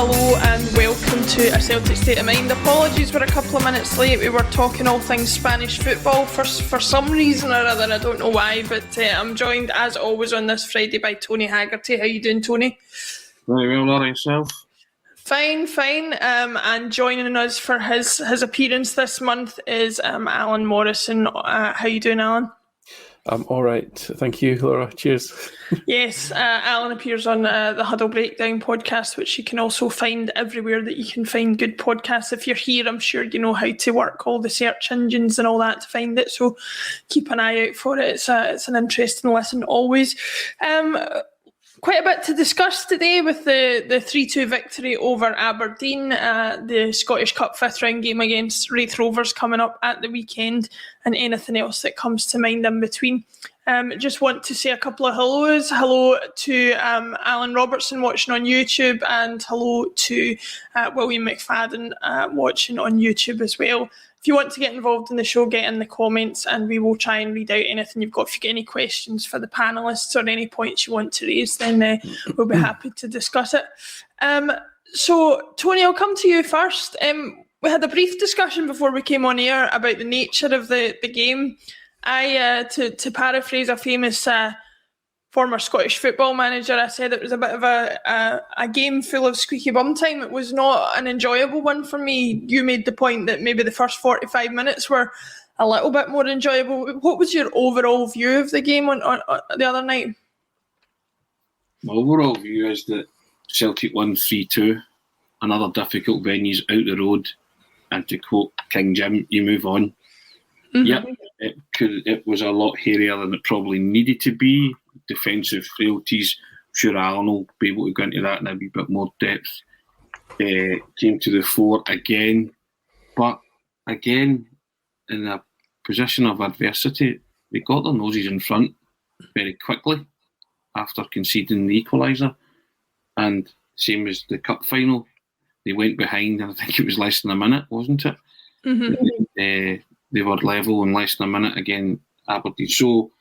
Hello and welcome to a Celtic State of Mind. Apologies, we're a couple of minutes late. We were talking all things Spanish football for some reason or other. I don't know why, but I'm joined as always on this Friday by Tony Haggerty. How you doing, Tony? Very well, Larry, yourself? Fine. And joining us for his appearance this month is Alan Morrison. How you doing, Alan? I'm all right. Thank you, Laura. Cheers. Yes, Alan appears on the Huddle Breakdown podcast, which you can also find everywhere that you can find good podcasts. If you're here, I'm sure you know how to work all the search engines and all that to find it, so keep an eye out for it. It's an interesting listen always. Quite a bit to discuss today with the 3-2 victory over Aberdeen, the Scottish Cup fifth round game against Raith Rovers coming up at the weekend, and anything else that comes to mind in between. Just want to say a couple of hellos. Hello to Alan Robertson watching on YouTube, and hello to William McFadden watching on YouTube as well. If you want to get involved in the show, get in the comments and we will try and read out anything you've got. If you get any questions for the panellists or any points you want to raise, then we'll be happy to discuss it. So, Tony, I'll come to you first. We had a brief discussion before we came on air about the nature of the game. To paraphrase a famous former Scottish football manager, I said it was a bit of a game full of squeaky bum time. It was not an enjoyable one for me. You made the point that maybe the first 45 minutes were a little bit more enjoyable. What was your overall view of the game on the other night? My overall view is that Celtic won 3-2. Another difficult venues out the road, and to quote King Jim, you move on. Mm-hmm. Yep, it was a lot hairier than it probably needed to be. Defensive frailties, I'm sure Alan will be able to go into that in a wee bit more depth. Came to the fore again, but again in a position of adversity, they got their noses in front very quickly after conceding the equaliser, and same as the cup final, they went behind, and I think it was less than a minute, wasn't it? Mm-hmm. They were level in less than a minute again, Aberdeen. So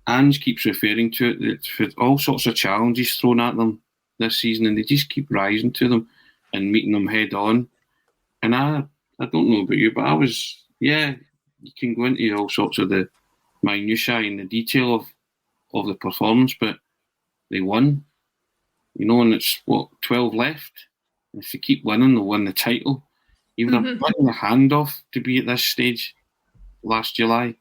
Ange keeps referring to it, for all sorts of challenges thrown at them this season, and they just keep rising to them and meeting them head on. And I don't know about you, but you can go into all sorts of the minutiae and the detail of the performance, but they won, and it's 12 left. And if they keep winning, they'll win the title. You would have bitten the hand off to be at this stage last July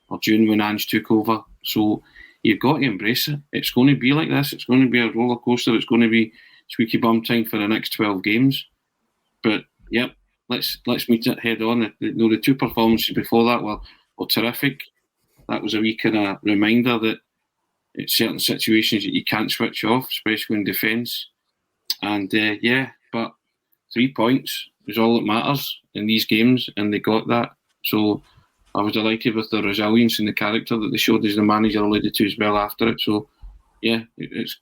or June when Ange took over. So you've got to embrace it. It's going to be like this. It's going to be a roller coaster. It's going to be squeaky bum time for the next 12 games. But yep, let's meet it head on. The two performances before that were terrific. That was a wee kind of reminder that it's certain situations that you can't switch off, especially in defence. And but 3 points is all that matters in these games, and they got that. So I was delighted with the resilience and the character that they showed, as the manager alluded to as well after it. So, yeah, it's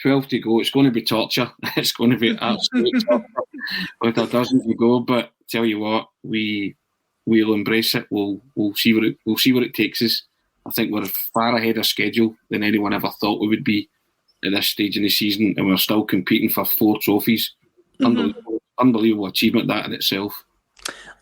12 to go. It's going to be torture. It's going to be absolute torture with a dozen to go. But tell you what, we'll embrace it. We'll see where it takes us. I think we're far ahead of schedule than anyone ever thought we would be at this stage in the season, and we're still competing for 4 trophies. Mm-hmm. Unbelievable achievement that in itself.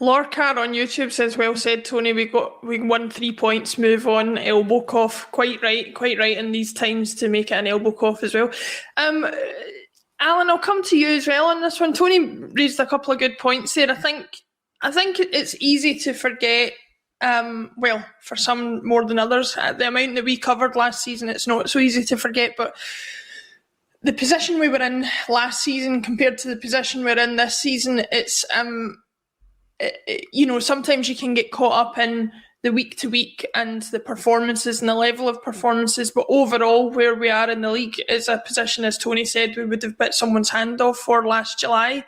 Lorcar on YouTube says, well said, Tony, we won 3 points, move on, elbow cough. Quite right in these times to make it an elbow cough as well. Alan, I'll come to you as well on this one. Tony raised a couple of good points there. I think it's easy to forget, for some more than others, the amount that we covered last season, it's not so easy to forget, but the position we were in last season compared to the position we're in this season, it's sometimes you can get caught up in the week to week and the performances and the level of performances, but overall where we are in the league is a position, as Tony said, we would have bit someone's hand off for last July.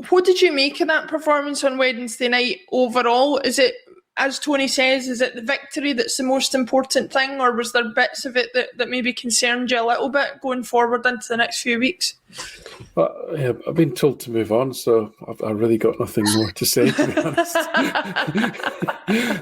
What did you make of that performance on Wednesday night overall? Is it as Tony says, is it the victory that's the most important thing, or was there bits of it that maybe concerned you a little bit going forward into the next few weeks? Well, yeah, I've been told to move on, so I've really got nothing more to say, to be honest.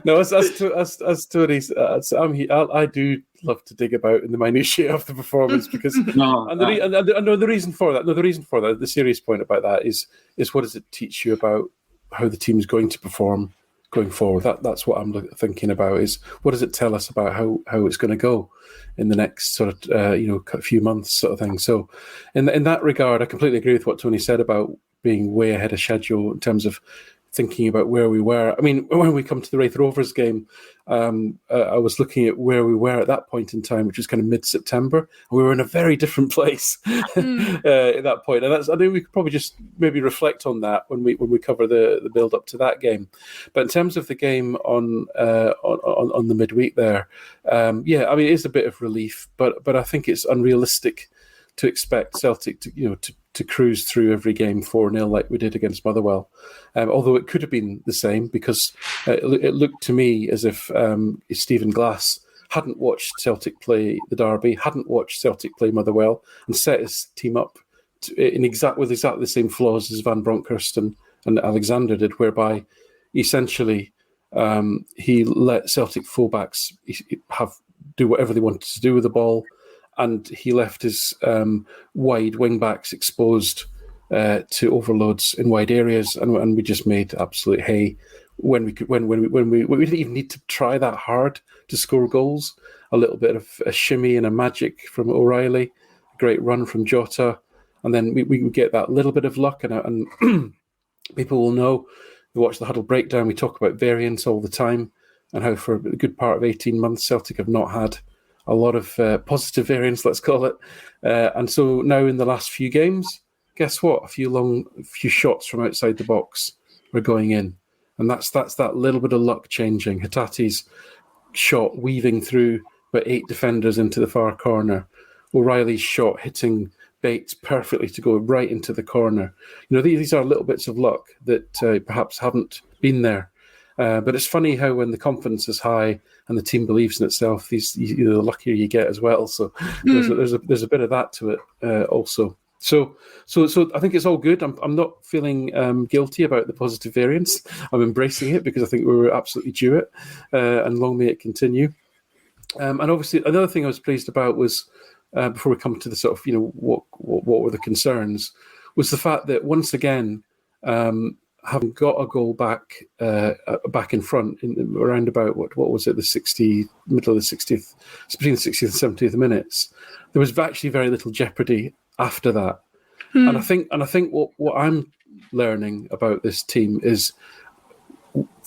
No, as Tony's, I do love to dig about in the minutiae of the performance because the reason for that. The serious point about that is what does it teach you about how the team is going to perform going forward? That's what I'm thinking about. Is what does it tell us about how it's going to go in the next sort of few months, sort of thing. So, in that regard, I completely agree with what Tony said about being way ahead of schedule in terms of thinking about where we were. I mean, when we come to the Raith Rovers game, I was looking at where we were at that point in time, which was kind of mid-September. We were in a very different place at that point. And I think we could probably just maybe reflect on that when we cover the build up to that game. But in terms of the game on the midweek there, I mean, it is a bit of relief, but I think it's unrealistic to expect Celtic to cruise through every game 4-0 like we did against Motherwell. Although it could have been the same because it looked to me as if Stephen Glass hadn't watched Celtic play the Derby, hadn't watched Celtic play Motherwell, and set his team up with exactly the same flaws as Van Bronckhorst and Alexander did, whereby essentially he let Celtic fullbacks do whatever they wanted to do with the ball, and he left his wide wing-backs exposed to overloads in wide areas, and we just made absolute hay when we didn't even need to try that hard to score goals. A little bit of a shimmy and a magic from O'Reilly, a great run from Jota, and then we can get that little bit of luck. And people will know, they watch the Huddle Breakdown, we talk about variance all the time and how for a good part of 18 months Celtic have not had a lot of positive variance, let's call it. And so now in the last few games, guess what? A few shots from outside the box were going in. And that's that little bit of luck changing. Hatate's shot weaving through about 8 defenders into the far corner. O'Reilly's shot hitting Bates perfectly to go right into the corner. These are little bits of luck that perhaps haven't been there. But it's funny how when the confidence is high and the team believes in itself, the luckier you get as well. So there's a bit of that to it also. So I think it's all good. I'm not feeling guilty about the positive variance. I'm embracing it because I think we were absolutely due it, and long may it continue. And obviously, another thing I was pleased about was before we come to the sort of what were the concerns, was the fact that once again, having got a goal back in front around about what was it, middle of the 60th, between the 60th and 70th minutes, there was actually very little jeopardy after that. And I think what I'm learning about this team is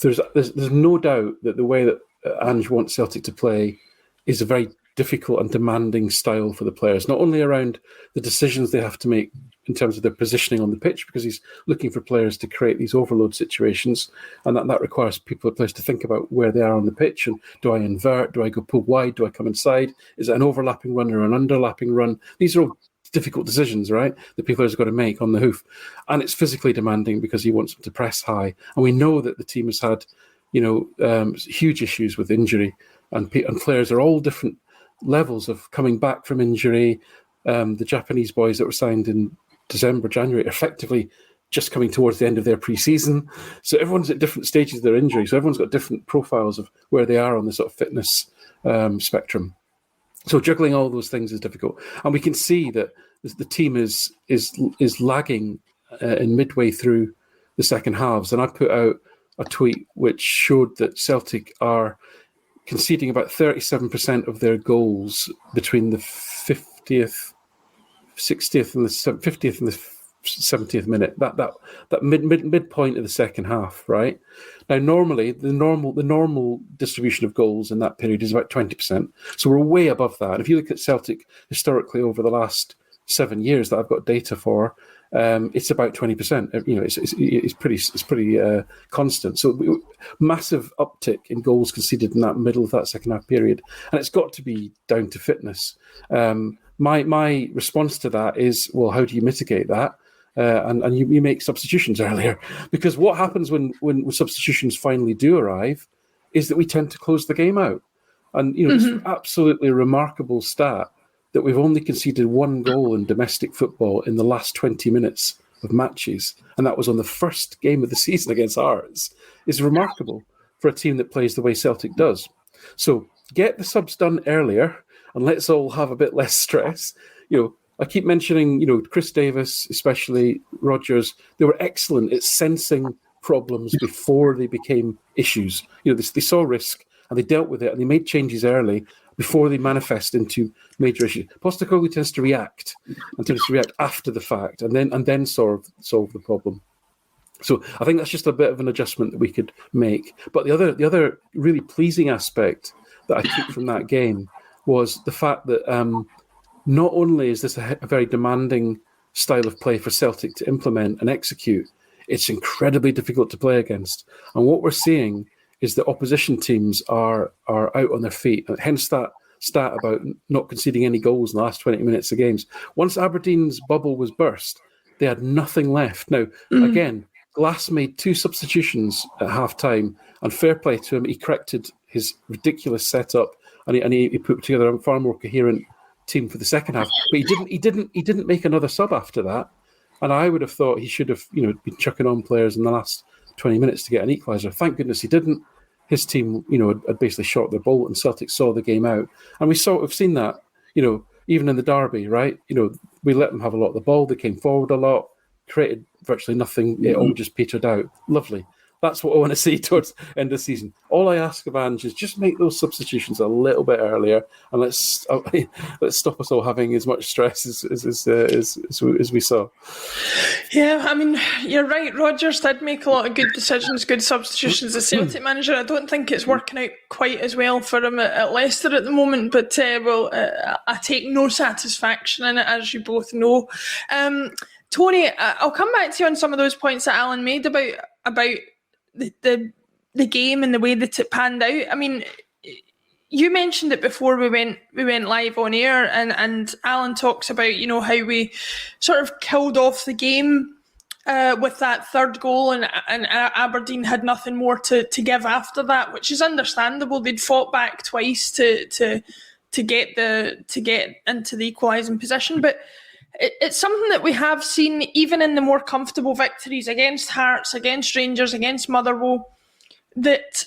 there's no doubt that the way that Ange wants Celtic to play is a very difficult and demanding style for the players, not only around the decisions they have to make in terms of their positioning on the pitch, because he's looking for players to create these overload situations, and that requires players to think about where they are on the pitch, and do I invert, do I go pull wide, do I come inside, is it an overlapping run or an underlapping run? These are all difficult decisions, right, that people have got to make on the hoof, and it's physically demanding because he wants them to press high, and we know that the team has had huge issues with injury, and players are all different levels of coming back from injury. The Japanese boys that were signed in December, January, effectively just coming towards the end of their pre-season. So everyone's at different stages of their injury. So everyone's got different profiles of where they are on the sort of fitness spectrum. So juggling all those things is difficult. And we can see that the team is lagging in midway through the second halves. And I put out a tweet which showed that Celtic are conceding about 37% of their goals between the 50th, 60th, and the 50th and the 70th minute. That midpoint of the second half, right? Now, normally the normal distribution of goals in that period is about 20%. So we're way above that. And if you look at Celtic historically over the last 7 years that I've got data for, it's about 20%. It's pretty constant. So massive uptick in goals conceded in that middle of that second half period, and it's got to be down to fitness. My response to that is, well, how do you mitigate that? And you make substitutions earlier, because what happens when substitutions finally do arrive is that we tend to close the game out. And, it's absolutely remarkable stat that we've only conceded 1 goal in domestic football in the last 20 minutes of matches. And that was on the first game of the season against Hearts. It's remarkable for a team that plays the way Celtic does. So get the subs done earlier and let's all have a bit less stress. I keep mentioning, Chris Davis, especially Rodgers, they were excellent at sensing problems before they became issues. They saw risk and they dealt with it and they made changes early before they manifest into major issues. Postecoglou tends to react after the fact and then solve the problem. So I think that's just a bit of an adjustment that we could make. But the other really pleasing aspect that I took from that game was the fact that not only is this a very demanding style of play for Celtic to implement and execute, it's incredibly difficult to play against. And what we're seeing is that opposition teams are out on their feet. Hence that stat about not conceding any goals in the last 20 minutes of games. Once Aberdeen's bubble was burst, they had nothing left. Now, again, Glass made 2 substitutions at half-time, and fair play to him, he corrected his ridiculous setup, and he put together a far more coherent team for the second half. But he didn't make another sub after that, and I would have thought he should have been chucking on players in the last 20 minutes to get an equaliser. Thank goodness he didn't. His team, had basically shot their bolt, and Celtic saw the game out, and we've seen that, even in the derby, right? We let them have a lot of the ball. They came forward a lot, created virtually nothing. It all just petered out. Lovely. That's what I want to see towards the end of the season. All I ask of Ange is just make those substitutions a little bit earlier, and let's stop us all having as much stress as we saw. Yeah, I mean, you're right. Rodgers did make a lot of good decisions, good substitutions as Celtic manager. I don't think it's working out quite as well for him at Leicester at the moment, but I take no satisfaction in it, as you both know. Tony, I'll come back to you on some of those points that Alan made about the game and the way that it panned out. I mean, you mentioned it before we went live on air, and Alan talks about how we sort of killed off the game with that third goal, and Aberdeen had nothing more to give after that, which is understandable. They'd fought back twice to get into the equalising position, but it's something that we have seen even in the more comfortable victories against Hearts, against Rangers, against Motherwell, that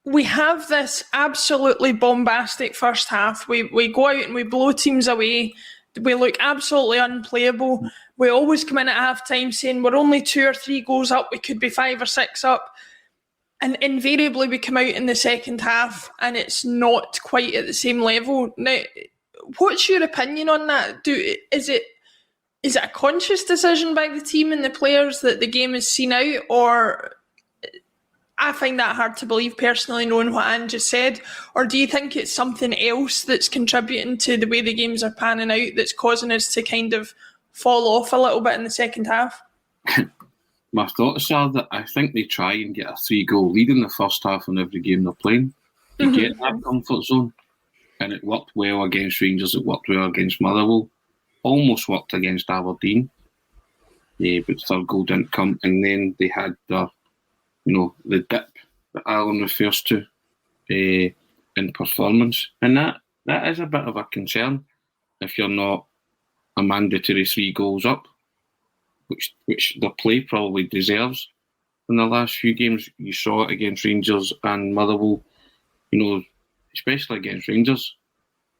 we have this absolutely bombastic first half. We go out and we blow teams away. We look absolutely unplayable. We always come in at half-time saying we're only 2 or 3 goals up. We could be 5 or 6 up. And invariably we come out in the second half and it's not quite at the same level. Now, what's your opinion on that? Is it a conscious decision by the team and the players that the game is seen out, or I find that hard to believe personally, knowing what Ange just said, or do you think it's something else that's contributing to the way the games are panning out that's causing us to kind of fall off a little bit in the second half? My thoughts are that I think they try and get a 3-goal lead in the first half in every game they're playing. They get that comfort zone, and it worked well against Rangers, it worked well against Motherwell. Almost worked against Aberdeen, but third goal didn't come, and then they had the dip that Alan refers to in performance, and that is a bit of a concern if you're not a mandatory 3 goals up, which their play probably deserves. In the last few games, you saw it against Rangers and Motherwell, especially against Rangers,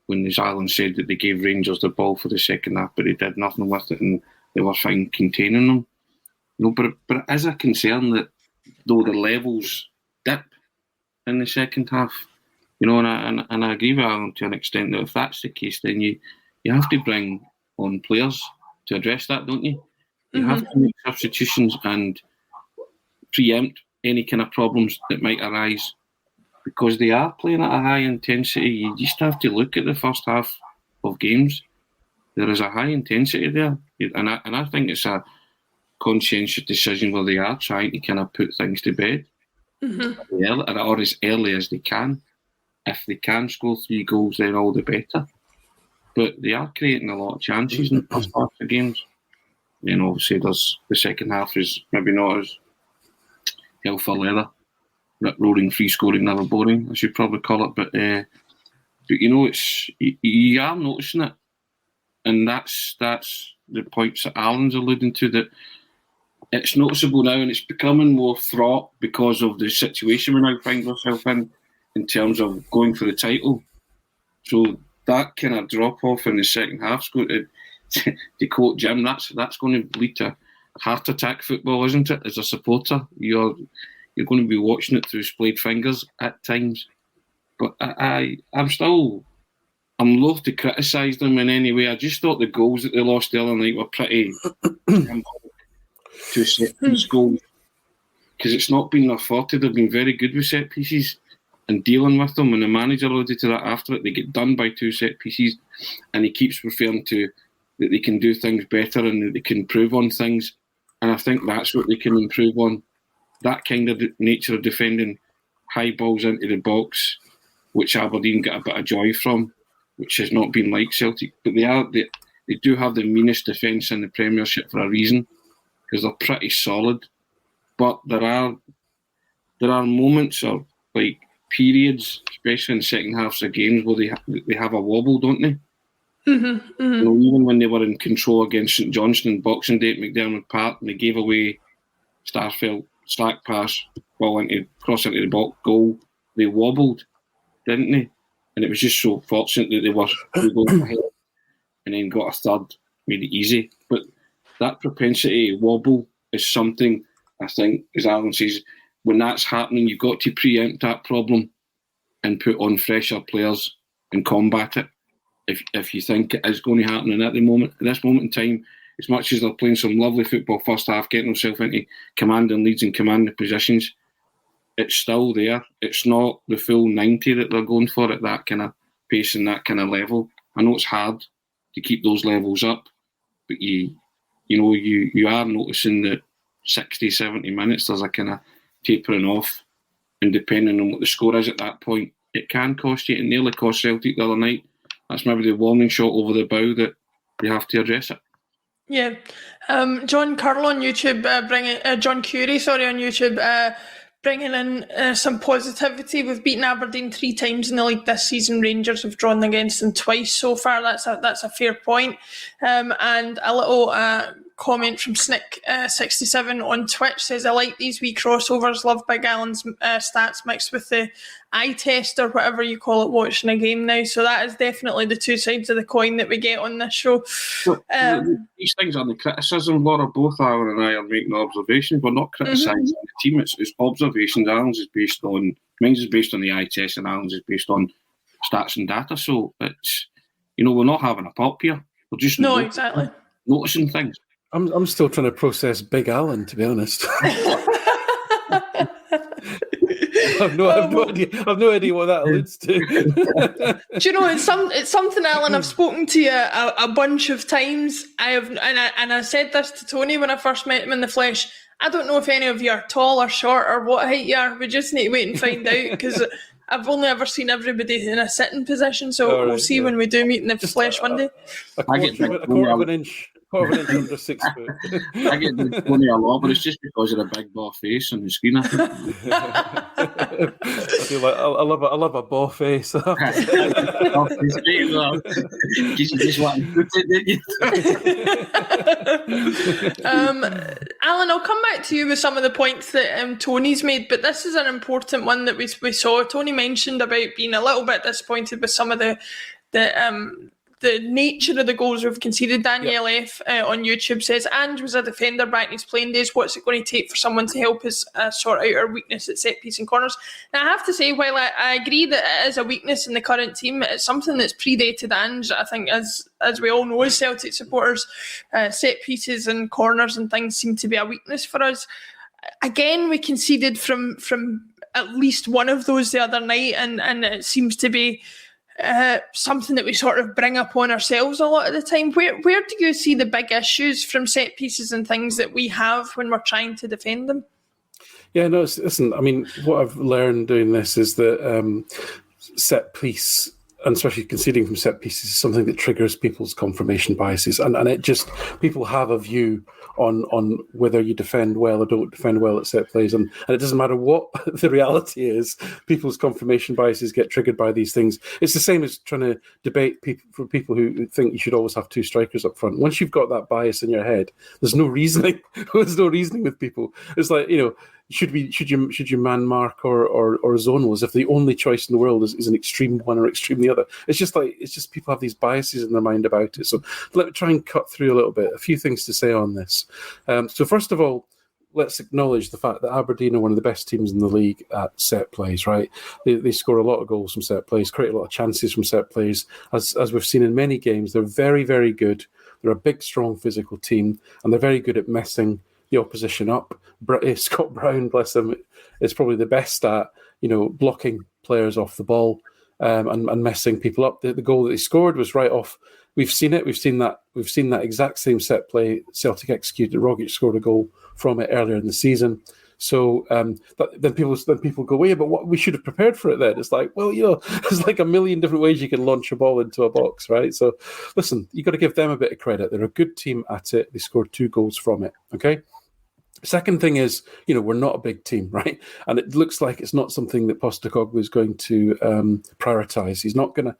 when, as Alan said, that they gave Rangers the ball for the second half, but they did nothing with it and they were fine containing them. But it is a concern that though the levels dip in the second half, and I agree with Alan to an extent that if that's the case, then you have to bring on players to address that, don't you? You have to make substitutions and preempt any kind of problems that might arise, because they are playing at a high intensity. You just have to look at the first half of games. There is a high intensity there, and I think it's a conscientious decision where they are trying to kind of put things to bed, or as early as they can. If they can score 3 goals, then all the better. But they are creating a lot of chances in the first half of games. Obviously, the second half is maybe not as hell for leather. roaring, free scoring, never boring, I should probably call it. But you know, you are noticing it, and that's the points that Alan's alluding to, that it's noticeable now, and it's becoming more fraught because of the situation we now find ourselves in terms of going for the title. So that kind of drop off in the second half, to quote Jim, that's going to lead to heart attack football, isn't it? As a supporter, you're going to be watching it through splayed fingers at times. But I'm loath to criticise them in any way. I just thought the goals that they lost the other night were pretty to set piece goals, because it's not been their forte. They've been very good with set pieces and dealing with them, and the manager alluded to that after it. They get done by 2 set pieces, and he keeps referring to that they can do things better and that they can improve on things, and I think that's what they can improve on, that kind of nature of defending high balls into the box, which Aberdeen get a bit of joy from, which has not been like Celtic. But they do have the meanest defence in the Premiership for a reason, because they're pretty solid. But there are moments, or like periods, especially in the second halves of games, where they have a wobble, don't they? Mm-hmm, mm-hmm. You know, even when they were in control against St Johnstone in Boxing Day at McDermott Park, and they gave away Starfelt, slack pass, ball cross into the box, goal, they wobbled, didn't they? And it was just so fortunate that they were going ahead and then got a third, made it easy. But that propensity to wobble is something, I think, as Alan says, when that's happening, you've got to preempt that problem and put on fresher players and combat it if you think it is going to happen. And at this moment in time, as much as they're playing some lovely football first half, getting themselves into commanding leads and commanding positions, it's still there. It's not the full 90 that they're going for at that kind of pace and that kind of level. I know it's hard to keep those levels up, but you are noticing that 60, 70 minutes there's a kind of tapering off, and depending on what the score is at that point, it can cost you. It nearly cost Celtic the other night. That's maybe the warning shot over the bow that you have to address it. Yeah. John Curl on YouTube, John Curry, on YouTube, bringing in some positivity. We've beaten Aberdeen 3 times in the league this season. Rangers have drawn against them twice so far. That's a fair point. And a little comment from Snick67 on Twitch says, I like these wee crossovers. Love Big Alan's stats mixed with the eye test or whatever you call it watching a game now. So that is definitely the 2 sides of the coin that we get on this show. These things are the criticism, Laura. Both Alan and I are making observations. We're not criticising the team. It's observations. Alan's is based on, mine is based on the eye test, and Alan's is based on stats and data. So it's, we're not having a pop here. We're just noticing things. I'm still trying to process Big Alan, to be honest. I've no idea what that alludes to. Do you know, it's something, Alan, I've spoken to you a bunch of times. I said this to Tony when I first met him in the flesh. I don't know if any of you are tall or short or what height you are. We just need to wait and find out, because I've only ever seen everybody in a sitting position, so we'll see when we do meet in the flesh one day. A quarter of an inch under 6 foot. I get the funny a lot, but it's just because of the big ball face on the screen. I love a ball face. Alan, I'll come back to you with some of the points that Tony's made, but this is an important one that we saw. Tony mentioned about being a little bit disappointed with some of the nature of the goals we've conceded. Danielle F on YouTube says, Ange was a defender back in his playing days. What's it going to take for someone to help us sort out our weakness at set piece and corners? Now, I have to say, while I agree that it is a weakness in the current team, it's something that's predated Ange. I think, as we all know as Celtic supporters, set pieces and corners and things seem to be a weakness for us. Again, we conceded from at least one of those the other night, and it seems to be something that we sort of bring upon ourselves a lot of the time. Where do you see the big issues from set pieces and things that we have when we're trying to defend them? Yeah, no, listen, I mean, what I've learned doing this is that set piece and especially conceding from set pieces, is something that triggers people's confirmation biases, and it just, people have a view on whether you defend well or don't defend well at set plays, and it doesn't matter what the reality is. People's confirmation biases get triggered by these things. It's the same as trying to debate for people who think you should always have two strikers up front. Once you've got that bias in your head, there's no reasoning. There's no reasoning with people. It's like, should you man mark or zonals if the only choice in the world is an extreme one or extreme the other? It's just people have these biases in their mind about it. So let me try and cut through a little bit. A few things to say on this. So first of all, let's acknowledge the fact that Aberdeen are one of the best teams in the league at set plays, right? They score a lot of goals from set plays, create a lot of chances from set plays. As we've seen in many games, they're very, very good. They're a big, strong physical team, and they're very good at messing the opposition up. Scott Brown, bless him, is probably the best at blocking players off the ball and messing people up. The goal that they scored was right off. We've seen it. We've seen that exact same set play Celtic executed. Rogic scored a goal from it earlier in the season. So then people go, well, yeah, but what, we should have prepared for it then. It's like, well, there's like a million different ways you can launch a ball into a box, right? So listen, you got to give them a bit of credit. They're a good team at it. They scored 2 goals from it. Okay. Second thing is, we're not a big team, right? And it looks like it's not something that Postecoglou is going to prioritise. He's not going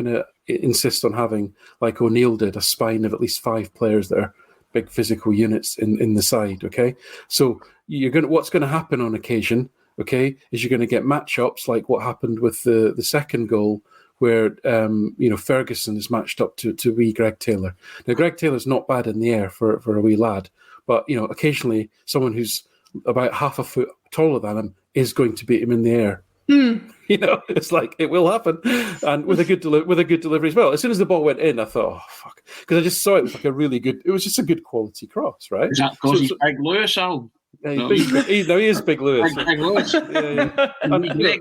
to insist on having, like O'Neill did, a spine of at least 5 players that are big physical units in the side. Okay, so what's going to happen on occasion, okay, is you're going to get matchups like what happened with the second goal, where Ferguson is matched up to wee Greg Taylor. Now Greg Taylor's not bad in the air for a wee lad. But, occasionally someone who's about half a foot taller than him is going to beat him in the air. It's like, it will happen. And with a good delivery as well. As soon as the ball went in, I thought, oh, fuck. Because I just saw it was like it was just a good quality cross, right? Is that because he's Big Lewis, Al? Yeah, he is Big Lewis. Big Lewis. Yeah. And,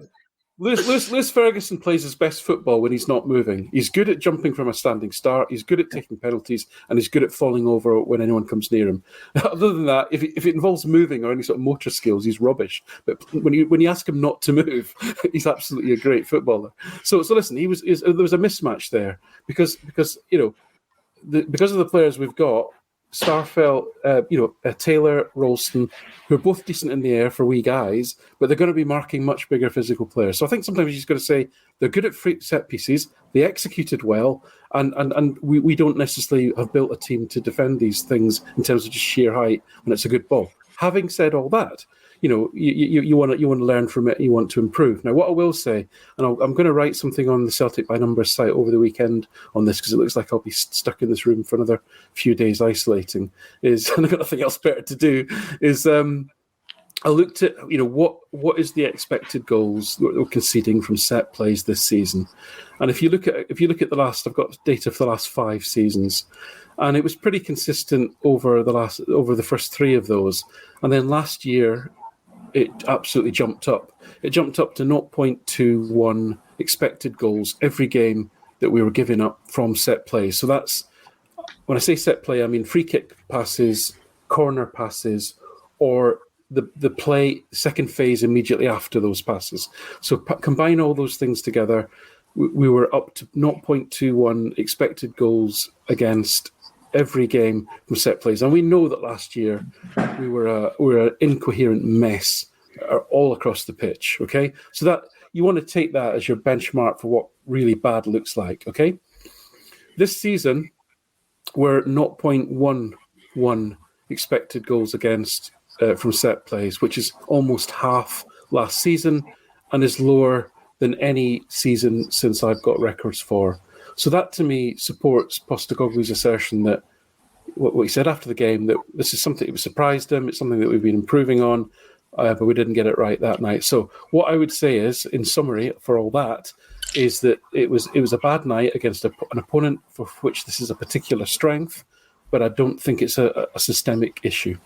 Lewis Ferguson plays his best football when he's not moving. He's good at jumping from a standing start. He's good at taking penalties, and he's good at falling over when anyone comes near him. Other than that, if it involves moving or any sort of motor skills, he's rubbish. But when you ask him not to move, he's absolutely a great footballer. So listen, there was a mismatch there because because of the players we've got. Starfelt, Taylor, Ralston, who are both decent in the air for wee guys, but they're going to be marking much bigger physical players. So I think sometimes you just got to say they're good at free set pieces, they executed well, and we don't necessarily have built a team to defend these things in terms of just sheer height when it's a good ball. Having said all that, you want to learn from it, you want to improve. Now, what I will say, and I'm going to write something on the Celtic by Numbers site over the weekend on this, because it looks like I'll be stuck in this room for another few days isolating, and I've got nothing else better to do, is I looked at, what is the expected goals that we're conceding from set plays this season. And if you look at the last, I've got data for the last 5 seasons, and it was pretty consistent over the first 3 of those. And then last year, it absolutely jumped up. It jumped up to 0.21 expected goals every game that we were giving up from set plays. So that's, when I say set play, I mean free kick passes, corner passes, or the play second phase immediately after those passes. So combine all those things together, we were up to 0.21 expected goals against every game from set plays. And we know that last year we were an incoherent mess all across the pitch, okay? So that you want to take that as your benchmark for what really bad looks like, okay? This season, we're 0.11 expected goals against from set plays, which is almost half last season and is lower than any season since I've got records for. So that, to me, supports Postecoglou's assertion that what he said after the game, that this is something that surprised him, it's something that we've been improving on, but we didn't get it right that night. So what I would say is, in summary, for all that, is that it was a bad night against an opponent for which this is a particular strength, but I don't think it's a systemic issue.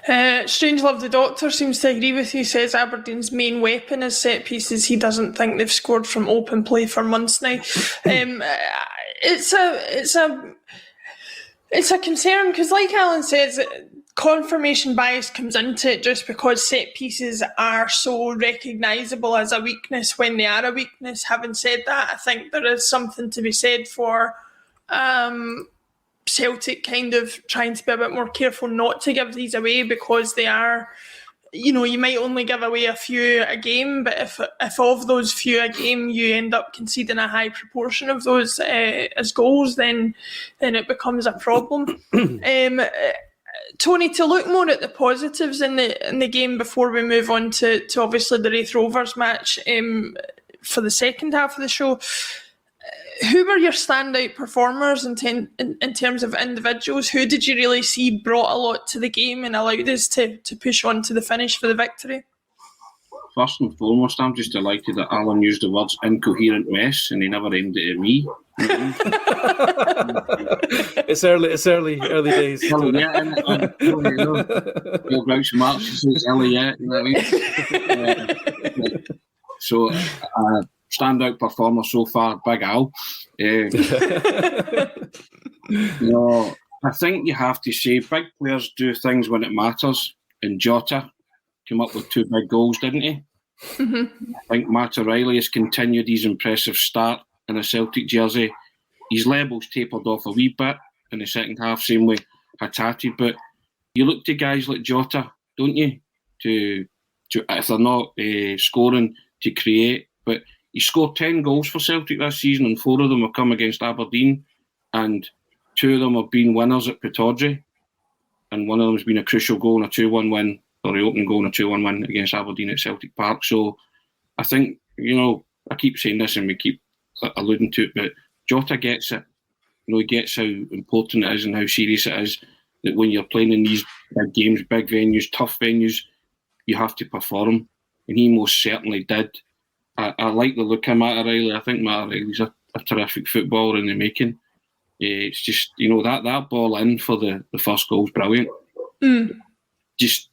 Strangelove the Doctor seems to agree with you. Says Aberdeen's main weapon is set pieces. He doesn't think they've scored from open play for months now. It's a concern because, like Alan says, confirmation bias comes into it just because set pieces are so recognisable as a weakness when they are a weakness. Having said that, I think there is something to be said for Celtic kind of trying to be a bit more careful not to give these away, because they are, you might only give away a few a game, but if of those few a game you end up conceding a high proportion of those as goals, then it becomes a problem. Tony, to look more at the positives in the game before we move on to obviously the Raith Rovers match for the second half of the show, who were your standout performers in terms of individuals? Who did you really see brought a lot to the game and allowed us to push on to the finish for the victory? First and foremost, I'm just delighted that Alan used the words incoherent mess and he never aimed it at me. It's early days. You'll Grouch Marks, it's early yet, you know what I mean? So, standout performer so far, Big Al. I think you have to say big players do things when it matters, and Jota came up with 2 big goals, didn't he? Mm-hmm. I think Matt O'Reilly has continued his impressive start in a Celtic jersey. His levels tapered off a wee bit in the second half, same way Haggerty. But you look to guys like Jota, don't you? To if they're not scoring, to create. But he scored 10 goals for Celtic this season, and 4 of them have come against Aberdeen, and 2 of them have been winners at Pittodrie, and one of them has been a crucial goal and a 2-1 win, or the opening goal and a 2-1 win against Aberdeen at Celtic Park. So I think, I keep saying this and we keep alluding to it, but Jota gets it. He gets how important it is and how serious it is, that when you're playing in these big games, big venues, tough venues, you have to perform. And he most certainly did. I like the look of Matt O'Reilly. I think Matt O'Reilly's a terrific footballer in the making. It's just, that ball in for the first goal is brilliant. Just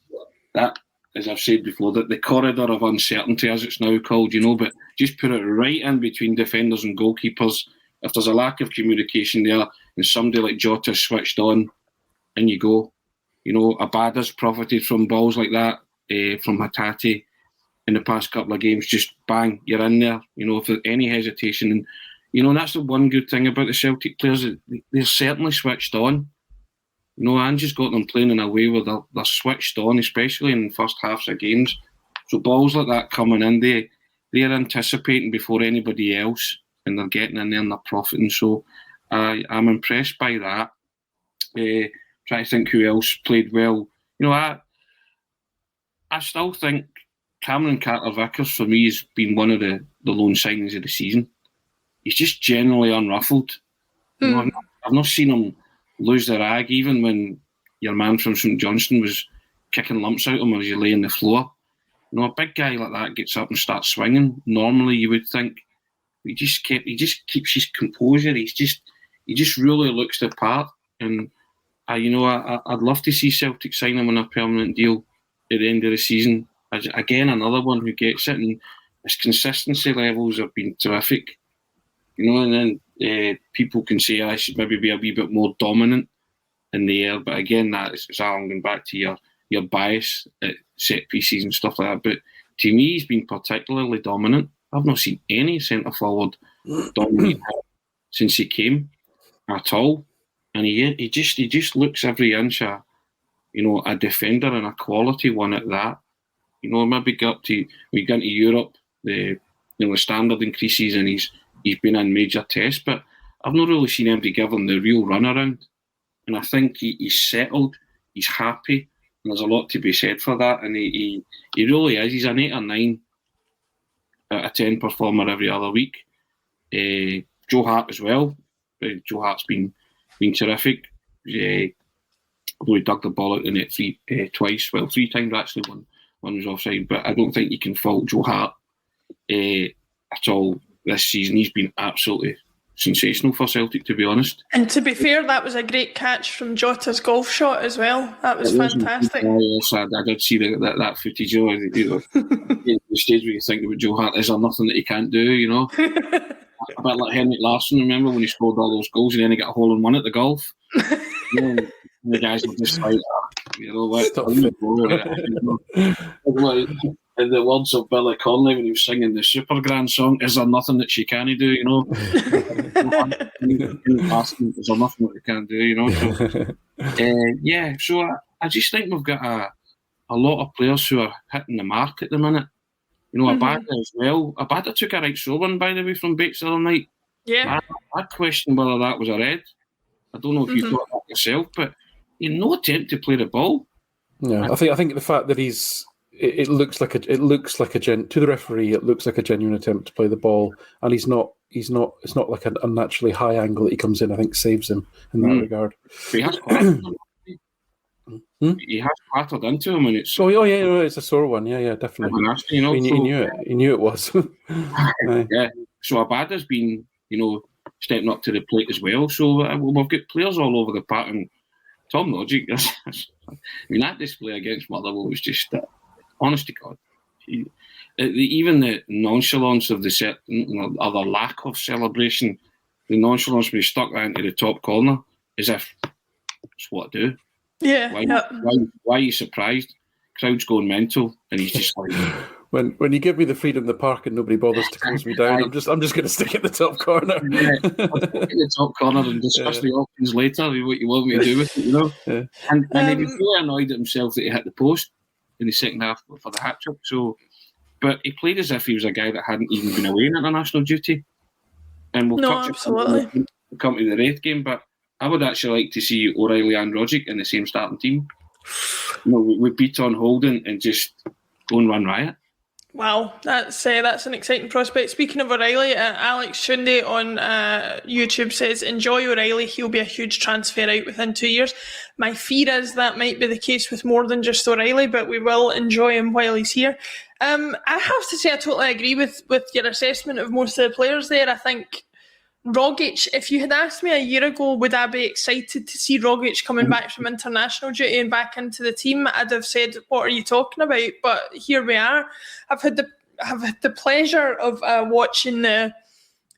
that, as I've said before, that the corridor of uncertainty, as it's now called, but just put it right in between defenders and goalkeepers. If there's a lack of communication there and somebody like Jota switched on, in you go. Abada's profited from balls like that from Haggerty in the past couple of games. Just bang, you're in there, if there's any hesitation. And, that's the one good thing about the Celtic players. They're certainly switched on. Ange has got them playing in a way where they're switched on, especially in the first halves of games. So balls like that coming in, they're anticipating before anybody else, and they're getting in there and they're profiting. So I'm impressed by that. Try to think who else played well. I still think Cameron Carter-Vickers, for me, has been one of the lone signings of the season. He's just generally unruffled. I've not seen him lose the rag, even when your man from St Johnstone was kicking lumps out of him as he lay on the floor. A big guy like that gets up and starts swinging. Normally, you would think he just keeps his composure. He just really looks the part. And I'd love to see Celtic sign him on a permanent deal at the end of the season. Again, another one who gets it, and his consistency levels have been terrific. And then people can say I should maybe be a wee bit more dominant in the air, but again, that's Alan going back to your bias at set pieces and stuff like that. But to me, he's been particularly dominant. I've not seen any centre forward dominate since he came at all, and he just looks every inch a defender, and a quality one at that. Maybe we got into Europe, the standard increases, and he's been in major tests, but I've not really seen anybody give him the real runaround. And I think he's settled, he's happy, and there's a lot to be said for that. And he really is. He's an 8 or 9 out of 10 performer every other week. Joe Hart as well. Joe Hart's been terrific. Although he dug the ball out the net twice, 3 times actually. One was offside, but I don't think you can fault Joe Hart at all. This season, he's been absolutely sensational for Celtic, to be honest. And to be fair, that was a great catch from Jota's golf shot as well. That was fantastic. Yes, I did see that footage. The stage where you think about Joe Hart, is there nothing that he can't do? A bit like Henrik Larsson, remember when he scored all those goals and then he got a hole in one at the golf? The guys were just like, You know what? In the words of Billy Connolly when he was singing the Super Grand song, is there nothing that she can't do, you know? Is there nothing that they can't do, you know? So, so I just think we've got a lot of players who are hitting the mark at the minute. You know, Abada as well. Abada took a right sore by the way, from Bates the other night. Yeah. I question whether that was a red. I don't know if you thought that yourself, but no attempt to play the ball. Yeah, I think the fact that it looks like a to the referee, it looks like a genuine attempt to play the ball, and it's not like an unnaturally high angle that he comes in. I think saves him in that regard. He has clattered into him, and it's it's a sore one. Yeah, definitely. Nasty, you know, he knew it. He knew it was. Yeah. So Abada's been, stepping up to the plate as well. So we've got players all over the park, and Tom Logic. That display against Motherwell was just, honest to God, even the nonchalance of the other lack of celebration, the nonchalance when he stuck that into the top corner, as if it's what I do. Yeah. Why are you surprised? Crowd's going mental, and he's just like. When you give me the freedom of the park and nobody bothers to close me down, I'm just going to stick at the top corner. I'll stick at the top corner and discuss the options later. What you want me to do with it, Yeah. And he was really annoyed at himself that he hit the post in the second half for the hat trick. So, but he played as if he was a guy that hadn't even been away in international duty. And we'll touch on come to the Raith game, but I would actually like to see O'Reilly and Rogic in the same starting team. We beat on Holden and just go and run riot. Wow, that's an exciting prospect. Speaking of O'Reilly, Alex Shunde on YouTube says, enjoy O'Reilly, he'll be a huge transfer out within 2 years. My fear is that might be the case with more than just O'Reilly, but we will enjoy him while he's here. I have to say I totally agree with your assessment of most of the players there. I think Rogic, if you had asked me a year ago, would I be excited to see Rogic coming back from international duty and back into the team, I'd have said, what are you talking about? But here we are. I've had the pleasure of watching the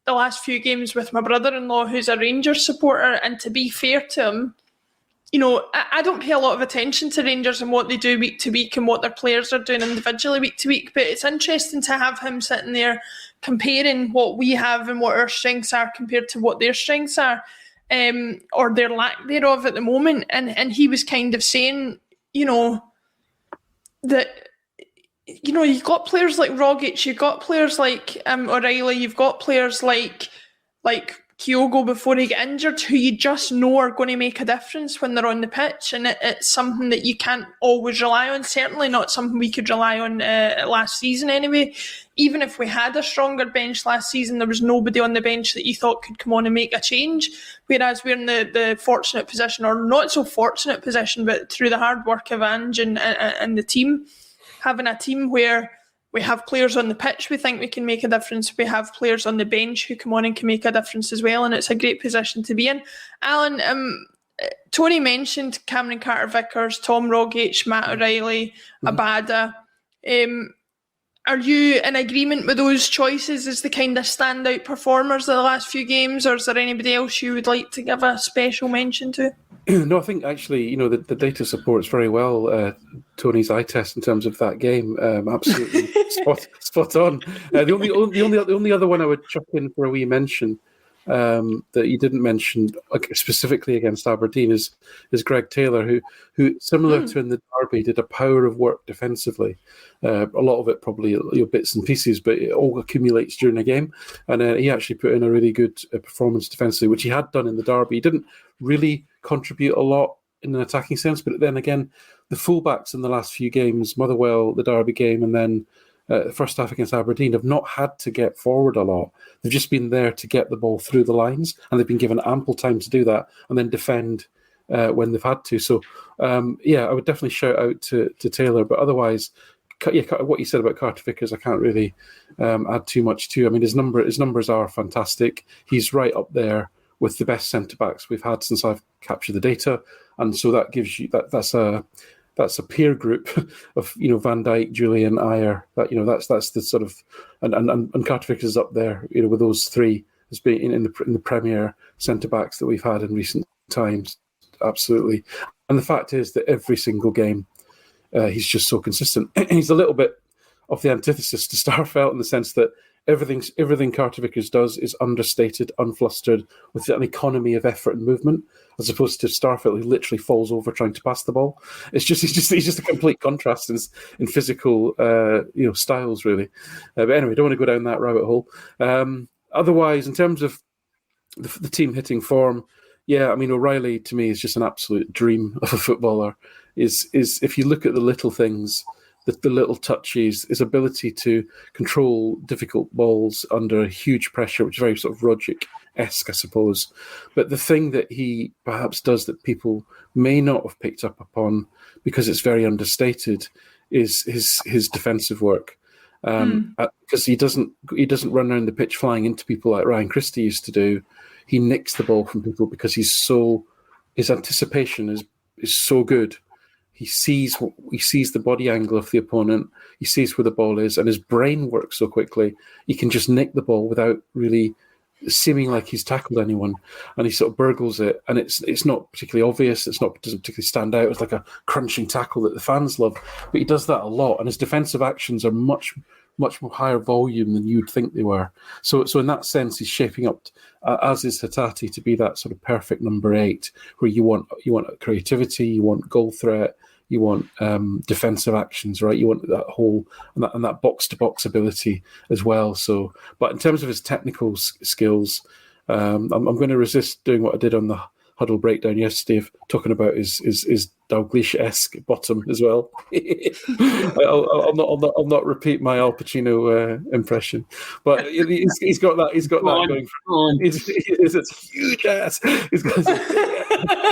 last few games with my brother-in-law, who's a Rangers supporter, and to be fair to him, I don't pay a lot of attention to Rangers and what they do week to week and what their players are doing individually week to week, but it's interesting to have him sitting there comparing what we have and what our strengths are compared to what their strengths are, or their lack thereof at the moment. And he was kind of saying, that, you've got players like Rogic, you've got players like O'Reilly, you've got players like Kyogo before he got injured, who you just know are going to make a difference when they're on the pitch, and it's something that you can't always rely on. Certainly not something we could rely on last season anyway. Even if we had a stronger bench last season, there was nobody on the bench that you thought could come on and make a change, whereas we're in the fortunate position, or not so fortunate position, but through the hard work of Ange and the team, having a team where we have players on the pitch we think we can make a difference. We have players on the bench who come on and can make a difference as well, and it's a great position to be in. Alan, Tony mentioned Cameron Carter-Vickers, Tom Rogic, Matt O'Reilly, Abada. Are you in agreement with those choices as the kind of standout performers of the last few games, or is there anybody else you would like to give a special mention to? No, I think actually, the data supports very well Tony's eye test in terms of that game. Absolutely spot on. The only other one I would chuck in for a wee mention that you didn't mention specifically against Aberdeen is Greg Taylor, who similar to in the derby, did a power of work defensively. A lot of it probably bits and pieces, but it all accumulates during a game. And he actually put in a really good performance defensively, which he had done in the derby. He didn't really contribute a lot in an attacking sense, but then again, the fullbacks in the last few games, Motherwell, the derby game, and then first half against Aberdeen, have not had to get forward a lot. They've just been there to get the ball through the lines, and they've been given ample time to do that and then defend when they've had to. So, I would definitely shout out to Taylor. But otherwise, what you said about Carter-Vickers, I can't really add too much to. I mean, his numbers are fantastic. He's right up there with the best centre-backs we've had since I've captured the data. And so that gives you that's a peer group of Van Dijk, Julian, Ayer. That's the sort of and Carter-Vickers is up there with those three as being in the premier centre backs that we've had in recent times. Absolutely, And the fact is that every single game, he's just so consistent. He's a little bit of the antithesis to Starfelt in the sense that everything Carter Vickers does is understated, unflustered, with an economy of effort and movement, as opposed to Starfelt, who literally falls over trying to pass the ball. He's just a complete contrast in physical styles, really. But anyway, don't want to go down that rabbit hole. Otherwise, in terms of the team hitting form, yeah, I mean, O'Reilly to me is just an absolute dream of a footballer. Is if you look at the little things, the little touches, his ability to control difficult balls under huge pressure, which is very sort of Roderick-esque, I suppose. But the thing that he perhaps does that people may not have picked up upon because it's very understated is his defensive work. Because he doesn't run around the pitch flying into people like Ryan Christie used to do. He nicks the ball from people because his anticipation is so good. He sees the body angle of the opponent. He sees where the ball is, and his brain works so quickly. He can just nick the ball without really seeming like he's tackled anyone, and he sort of burgles it. And it's not particularly obvious. Doesn't particularly stand out. It's like a crunching tackle that the fans love. But he does that a lot, and his defensive actions are much more higher volume than you'd think they were. So in that sense, he's shaping up, as is Hatate, to be that sort of perfect number 8, where you want creativity, you want goal threat, you want defensive actions, right? You want that whole and that box to box ability as well. So, but in terms of his technical skills, I'm going to resist doing what I did on the Huddle breakdown yesterday of talking about his Dalglish-esque bottom as well. I'll not repeat my Al Pacino impression, but he's got that. He's got that going. He's a huge ass. He's got this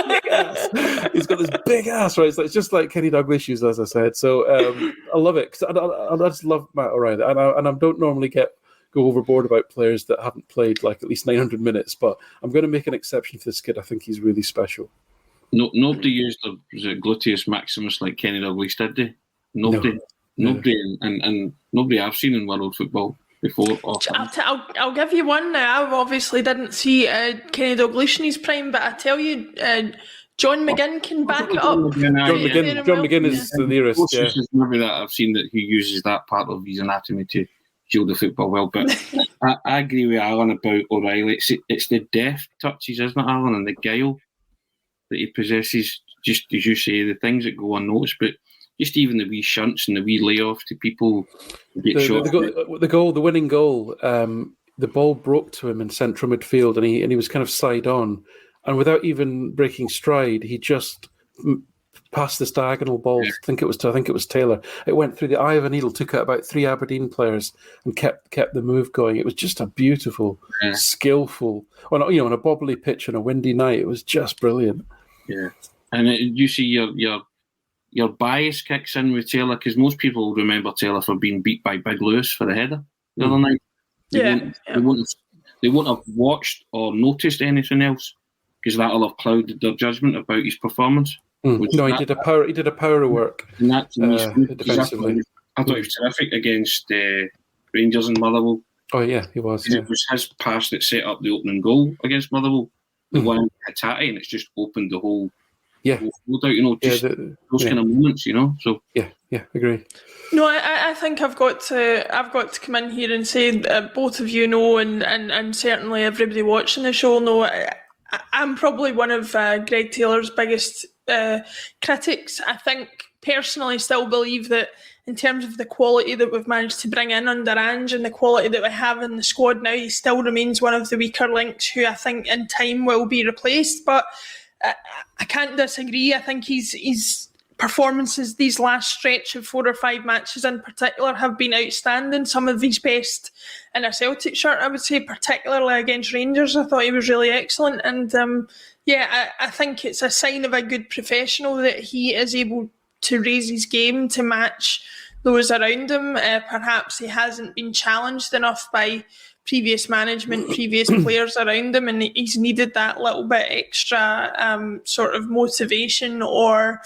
big ass. He's got this big ass, right? It's just like Kenny Dalglish, as I said. So I love it because I just love Matt O'Reilly, and I don't normally go overboard about players that haven't played like at least 900 minutes, but I'm going to make an exception for this kid. I think he's really special. No, nobody used the gluteus maximus like Kenny Dalglish did they? Nobody, and nobody I've seen in world football before. I'll give you one now. I obviously didn't see Kenny Dalglish in his prime, but I tell you, John McGinn can back it up. John McGinn is the nearest. Yeah. Maybe that I've seen that he uses that part of his anatomy to shield the football well, but I agree with Alan about O'Reilly. It's the deft touches, isn't it, Alan, and the guile that he possesses. Just as you say, the things that go unnoticed, but just even the wee shunts and the wee layoff to people who get shot. The winning goal. The ball broke to him in central midfield, and he was kind of side on, and without even breaking stride, he just passed this diagonal ball. I think it was Taylor. It went through the eye of a needle, took out about 3 Aberdeen players, and kept the move going. It was just a beautiful, skillful, on a bobbly pitch on a windy night. It was just brilliant. Yeah, and you see your bias kicks in with Taylor, because most people will remember Taylor for being beat by Big Lewis for the header the other night. They won't have watched or noticed anything else, because that'll have clouded their judgment about his performance. No, he did a power of work. And that's defensively. I thought he was terrific against Rangers and Motherwell. Oh yeah, he was. Yeah. It was his pass that set up the opening goal against Motherwell. The one Hatate, and it's just opened the whole field out. Those kind of moments. So yeah, agree. No, I think I've got to come in here and say both of you know, and certainly everybody watching the show know. I'm probably one of Greg Taylor's biggest critics. I think personally still believe that in terms of the quality that we've managed to bring in under Ange and the quality that we have in the squad now, he still remains one of the weaker links who I think in time will be replaced. But I can't disagree. I think his performances these last stretch of 4 or 5 matches in particular have been outstanding. Some of his best in a Celtic shirt, I would say, particularly against Rangers. I thought he was really excellent. And I think it's a sign of a good professional that he is able to raise his game to match those around him. Perhaps he hasn't been challenged enough by previous management, previous players around him, and he's needed that little bit extra sort of motivation or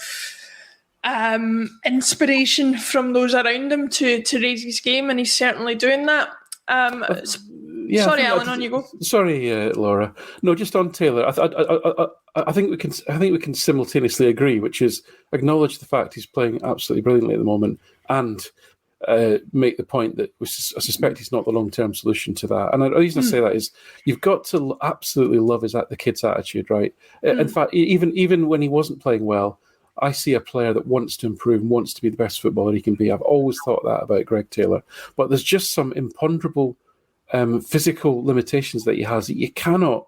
inspiration from those around him to raise his game, and he's certainly doing that. Sorry, Alan, on you go. Sorry, Laura. No, just on Taylor. I think we can simultaneously agree, which is acknowledge the fact he's playing absolutely brilliantly at the moment, and make the point that I suspect he's not the long-term solution to that. And the reason I say that is you've got to absolutely love the kid's attitude, right? In fact, even when he wasn't playing well, I see a player that wants to improve and wants to be the best footballer he can be. I've always thought that about Greg Taylor. But there's just some imponderable physical limitations that he has that you cannot...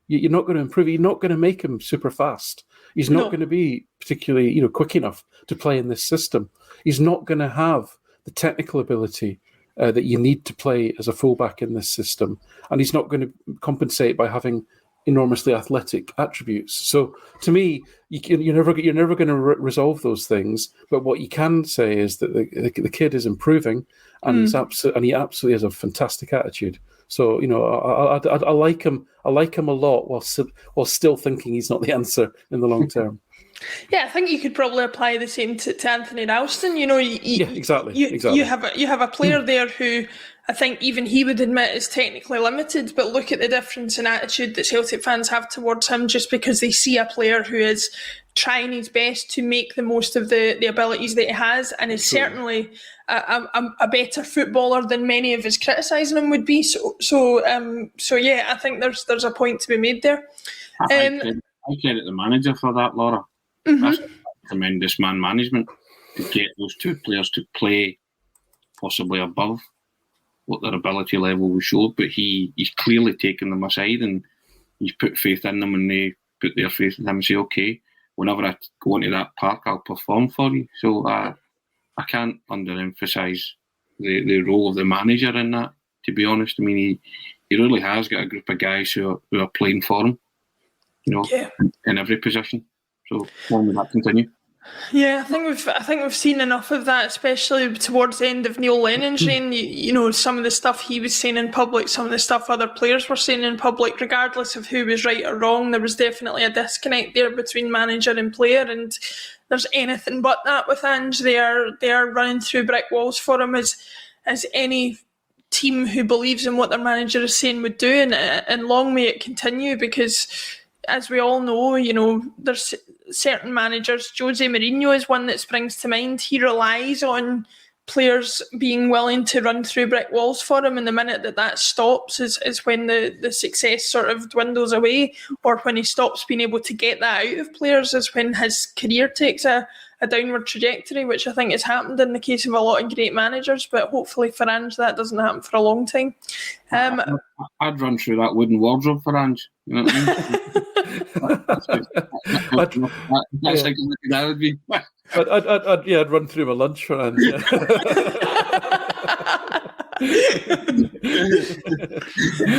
You're not going to improve. You're not going to make him super fast. He's not going to be particularly, quick enough to play in this system. He's not going to have the technical ability that you need to play as a fullback in this system, and he's not going to compensate by having enormously athletic attributes. So, to me, you're never going to resolve those things. But what you can say is that the kid is improving, and he absolutely has a fantastic attitude. So I like him. I like him a lot, while still thinking he's not the answer in the long term. Yeah, I think you could probably apply the same to Anthony Ralston. Exactly. You have a player there who I think even he would admit is technically limited, but look at the difference in attitude that Celtic fans have towards him, just because they see a player who is trying his best to make the most of the abilities that he has, and is certainly a better footballer than many of us criticising him would be. So yeah, I think there's a point to be made there. I credit the manager for that, Laura. That's tremendous man management to get those two players to play possibly above what their ability level was showed, but he's clearly taken them aside and he's put faith in them, and they put their faith in him and say, okay, whenever I go into that park, I'll perform for you. So I can't underemphasise the role of the manager in that, to be honest. I mean, he really has got a group of guys who are playing for him, in every position. So long may that continue. Yeah, I think we've seen enough of that, especially towards the end of Neil Lennon's reign. Some of the stuff he was saying in public, some of the stuff other players were saying in public, regardless of who was right or wrong, there was definitely a disconnect there between manager and player, and there's anything but that with Ange. They are running through brick walls for him, as any team who believes in what their manager is saying would do, and long may it continue, because as we all know, there's certain managers. Jose Mourinho is one that springs to mind. He relies on players being willing to run through brick walls for him, and the minute that stops is when the success sort of dwindles away, or when he stops being able to get that out of players is when his career takes a downward trajectory, which I think has happened in the case of a lot of great managers, but hopefully for Ange that doesn't happen for a long time. I'd run through that wooden wardrobe for Ange. You know what I mean? That's like that would be. I'd run through my lunch for Ange.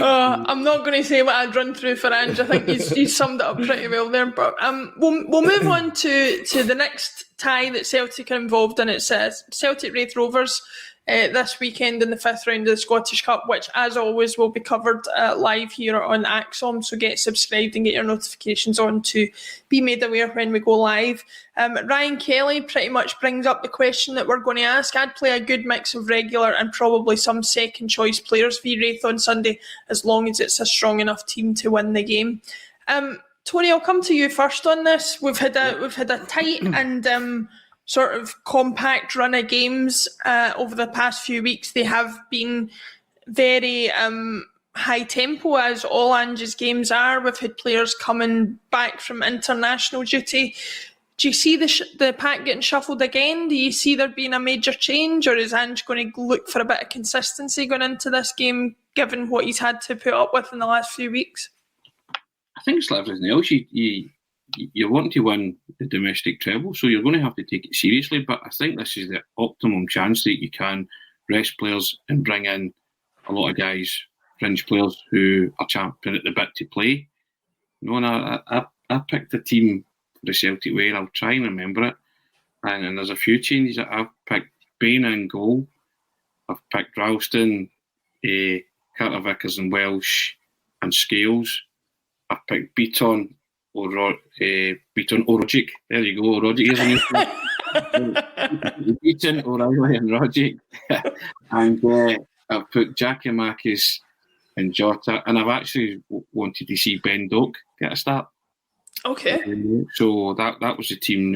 I'm not going to say what I'd run through for Ange. I think he's summed it up pretty well there. But we'll move on to the next tie that Celtic are involved in. It's Celtic Raith Rovers this weekend in the 5th round of the Scottish Cup, which, as always, will be covered live here on ACSOM. So get subscribed and get your notifications on to be made aware when we go live. Ryan Kelly pretty much brings up the question that we're going to ask. I'd play a good mix of regular and probably some second choice players for Raith on Sunday, as long as it's a strong enough team to win the game. Tony, I'll come to you first on this. We've had a tight and sort of compact run of games over the past few weeks. They have been very high tempo, as all Ange's games are. We've had players coming back from international duty. Do you see the pack getting shuffled again? Do you see there being a major change, or is Ange going to look for a bit of consistency going into this game, given what he's had to put up with in the last few weeks? I think it's like everything else. You want to win the domestic treble, so you're going to have to take it seriously. But I think this is the optimum chance that you can rest players and bring in a lot of guys, fringe players who are champing at the bit to play. And I picked a team for the Celtic way, and I'll try and remember it. And there's a few changes that I've picked. Bain in goal. I've picked Ralston, Carter Vickers and Welsh, and Scales. I've picked Beaton. Beaton Orogic. There you go, Orogic is in it. Beaton, O'Reilly and Rogic. And I've put Giacomakis and Jota, and I've actually wanted to see Ben Doak get a start. Okay. So that was the team,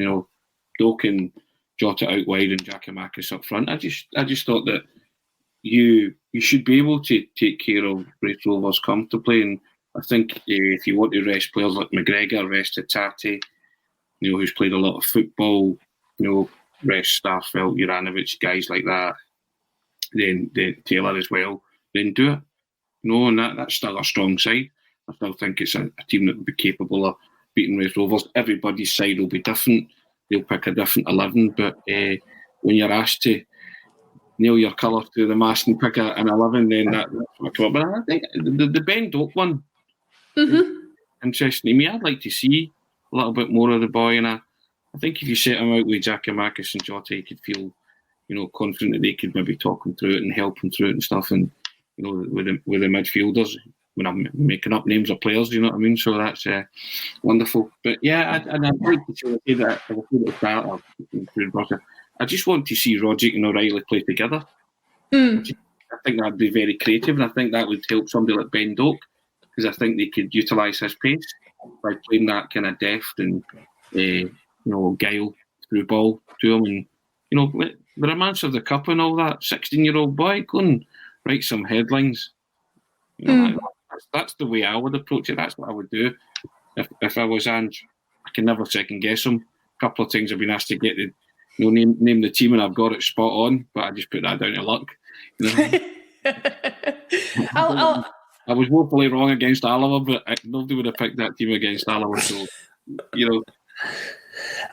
Doak and Jota out wide and Giakoumakis up front. I just thought that you should be able to take care of Raith Rovers comfortably, and I think if you want to rest players like McGregor, rest Hatate, who's played a lot of football, rest Starfelt, Juranovic, guys like that, then Taylor as well, then do it. And that's still a strong side. I still think it's a team that will be capable of beating Raith Rovers. Everybody's side will be different. They'll pick a different 11, but when you're asked to nail your colour to the mast and pick an 11, then that's what come up. But I think the Ben Doak one is interesting to me. I'd like to see a little bit more of the boy, and I think if you set him out with Giakoumakis and Jota, you could feel, confident that they could maybe talk him through it and help him through it and stuff. And with the midfielders, when I'm making up names of players, you know what I mean? So that's wonderful. But yeah, I'd like to say that I just want to see Roderick and O'Reilly play together. I think that'd be very creative, and I think that would help somebody like Ben Doak, because I think they could utilise his pace by playing that kind of deft and guile through ball to him. And the romance of the cup and all that, 16-year-old boy, go and write some headlines. That's the way I would approach it. That's what I would do if I was Ange. I can never second guess him. A couple of things I've been asked to get the name the team, and I've got it spot on, but I just put that down to luck. I was woefully wrong against Oliver, but nobody would have picked that team against Oliver. So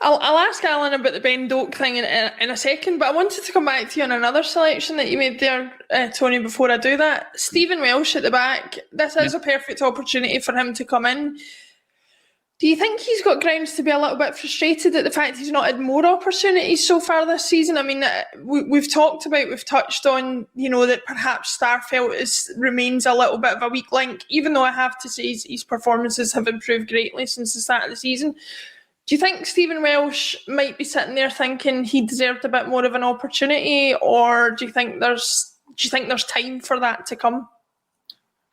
I'll ask Alan about the Ben Doak thing in a second, but I wanted to come back to you on another selection that you made there, Tony, before I do that. Stephen Welsh at the back, this is a perfect opportunity for him to come in. Do you think he's got grounds to be a little bit frustrated at the fact he's not had more opportunities so far this season? I mean, we've touched on, that perhaps Starfelt remains a little bit of a weak link, even though I have to say his performances have improved greatly since the start of the season. Do you think Stephen Welsh might be sitting there thinking he deserved a bit more of an opportunity, or do you think there's time for that to come?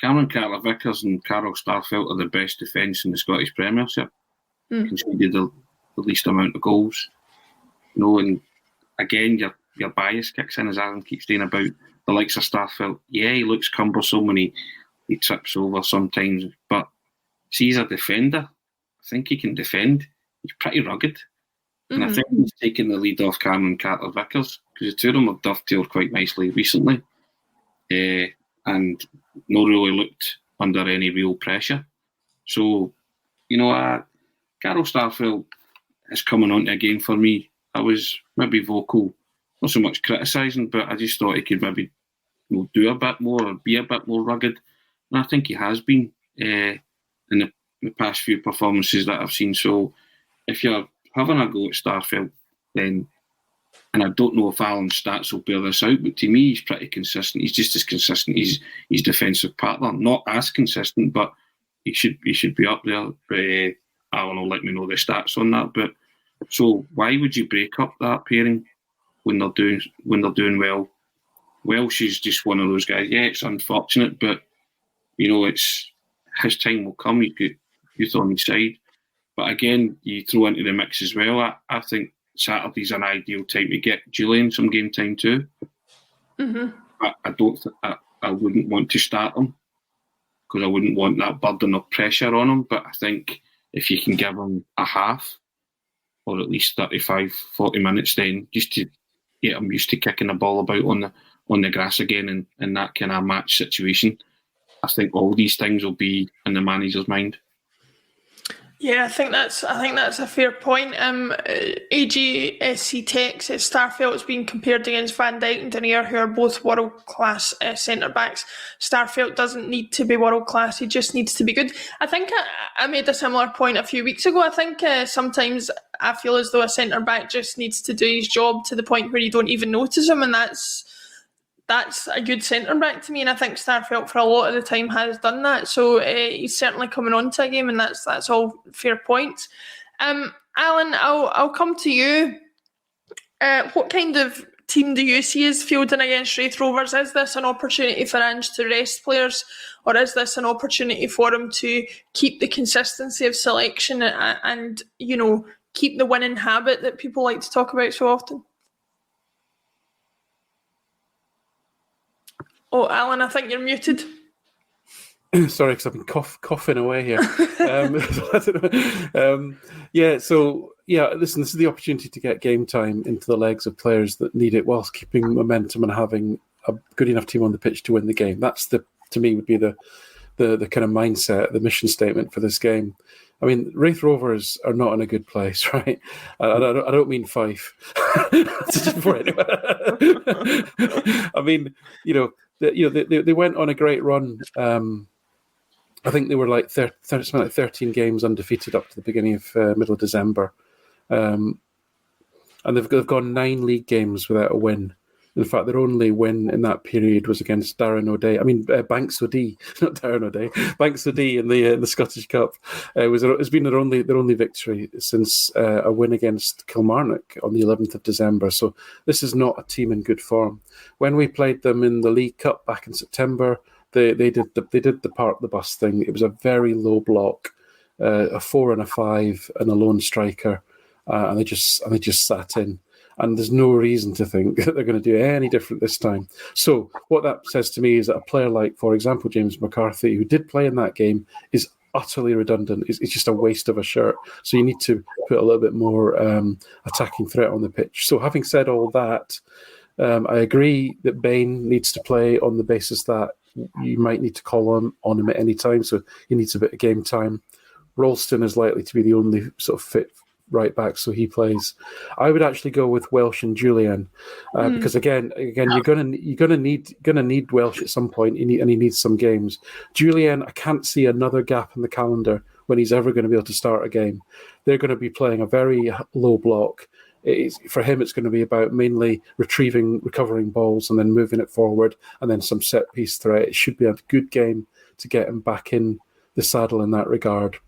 Cameron Carter-Vickers and Carol Starfelt are the best defence in the Scottish Premiership. Conceded the least amount of goals. And again, your bias kicks in, as Alan keeps saying about the likes of Starfelt. Yeah, he looks cumbersome when he trips over sometimes, but see, he's a defender. I think he can defend. He's pretty rugged. And I think he's taken the lead off Cameron Carter-Vickers, because the two of them have dovetailed quite nicely recently. And not really looked under any real pressure. So, Carol Starfelt is coming on again for me. I was maybe vocal, not so much criticising, but I just thought he could maybe do a bit more or be a bit more rugged. And I think he has been in the past few performances that I've seen. So if you're having a go at Starfelt, then, and I don't know if Alan's stats will bear this out, but to me, he's pretty consistent. He's just as consistent as his defensive partner. Not as consistent, but he should be up there. But Alan will let me know the stats on that. But so why would you break up that pairing when they're doing well? Welsh is just one of those guys. Yeah, it's unfortunate, but it's his time will come. He's got youth on his side. But again, you throw into the mix as well. I think Saturday's an ideal time to get Julian some game time too. I wouldn't want to start him because I wouldn't want that burden of pressure on him. But I think if you can give him a half or at least 35, 40 minutes, then just to get him used to kicking the ball about on the grass again in that kind of match situation, I think all these things will be in the manager's mind. Yeah, I think that's a fair point. AGSC Tech says Starfelt's being compared against Van Dijk and Denier, who are both world-class centre-backs. Starfelt doesn't need to be world-class, he just needs to be good. I think I made a similar point a few weeks ago. I think sometimes I feel as though a centre-back just needs to do his job to the point where you don't even notice him, and that's a good centre-back to me, and I think Starfelt for a lot of the time has done that. So he's certainly coming on to a game, and that's all fair points. Alan, I'll come to you. What kind of team do you see as fielding against Raith Rovers? Is this an opportunity for Ange to rest players, or is this an opportunity for him to keep the consistency of selection and keep the winning habit that people like to talk about so often? Oh, Alan, I think you're muted. Sorry, because I've been coughing away here. Listen, this is the opportunity to get game time into the legs of players that need it, whilst keeping momentum and having a good enough team on the pitch to win the game. That's to me would be the kind of mindset, the mission statement for this game. I mean, Raith Rovers are not in a good place, right? I don't mean Fife. I mean, they went on a great run. I think they were like 13 games undefeated up to the beginning of middle of December, and they've gone 9 league games without a win. In fact, their only win in that period was against Darren O'Day. I mean, Banks O'Dea, not Darren O'Day. Banks O'Dea in the Scottish Cup. It's been their only victory since a win against Kilmarnock on the 11th of December. So this is not a team in good form. When we played them in the League Cup back in September, they did the park the bus thing. It was a very low block, a 4 and a 5 and a lone striker, and they just sat in. And there's no reason to think that they're going to do any different this time. So what that says to me is that a player like, for example, James McCarthy, who did play in that game, is utterly redundant. It's just a waste of a shirt. So you need to put a little bit more attacking threat on the pitch. So having said all that, I agree that Bain needs to play on the basis that you might need to call on him at any time. So he needs a bit of game time. Ralston is likely to be the only sort of fit right back, so he plays. I would actually go with Welsh and Julian because again, you're gonna need Welsh at some point, and he needs some games. Julian, I can't see another gap in the calendar when he's ever going to be able to start a game. They're going to be playing a very low block. For him, it's going to be about mainly recovering balls, and then moving it forward, and then some set piece threat. It should be a good game to get him back in the saddle in that regard.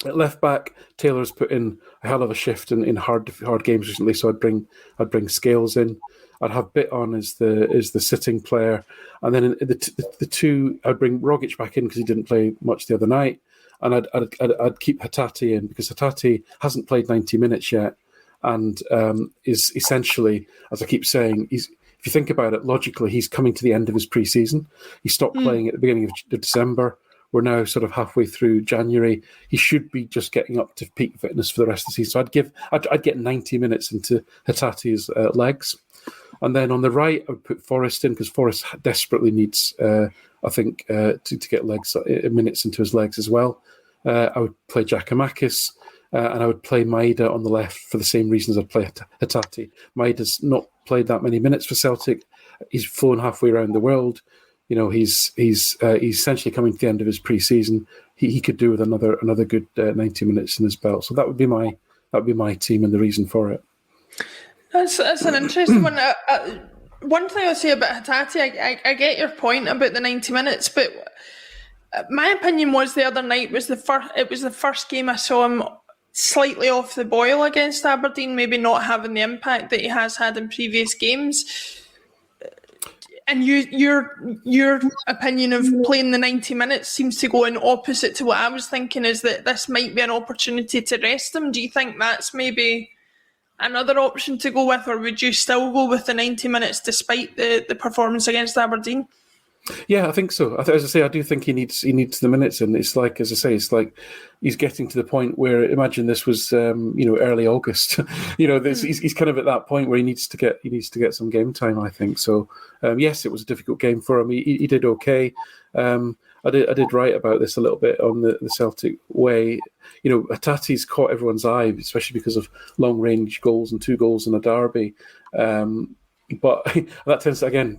At left back, Taylor's put in a hell of a shift in hard games recently, so I'd bring Scales in. I'd have Bit on as the sitting player, and then the two, I'd bring Rogic back in because he didn't play much the other night, and I'd keep Haggerty in because Haggerty hasn't played 90 minutes yet, and is essentially, as I keep saying, if you think about it logically, he's coming to the end of his pre-season. He stopped playing at the beginning of December. We're now sort of halfway through January. He should be just getting up to peak fitness for the rest of the season. So I'd get 90 minutes into Hatate's legs. And then on the right, I would put Forrest in because Forrest desperately needs, to get minutes into his legs as well. I would play Giacomakis and I would play Maeda on the left for the same reasons I'd play Haggerty. Maeda's not played that many minutes for Celtic. He's flown halfway around the world. He's essentially coming to the end of his pre-season. He could do with another good 90 minutes in his belt. So that would be my team and the reason for it. That's an interesting one. One thing I'll say about Haggerty, I get your point about the 90 minutes, but my opinion was the other night it was the first game I saw him slightly off the boil against Aberdeen, maybe not having the impact that he has had in previous games. And your opinion of playing the 90 minutes seems to go in opposite to what I was thinking, is that this might be an opportunity to rest him. Do you think that's maybe another option to go with, or would you still go with the 90 minutes despite the performance against Aberdeen? Yeah, I think so. As I say, I do think he needs the minutes, and it's like, as I say, it's like he's getting to the point where, imagine this was early August. He's kind of at that point where he needs to get some game time, I think. So yes, it was a difficult game for him. He did okay. I did write about this a little bit on the Celtic way. Hatate's caught everyone's eye, especially because of long range goals and 2 goals in a derby. But that tends to, again,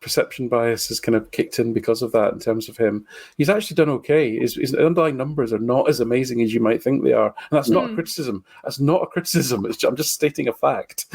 perception bias has kind of kicked in because of that in terms of him. He's actually done okay. His underlying numbers are not as amazing as you might think they are. And that's not a criticism. That's not a criticism. I'm just stating a fact.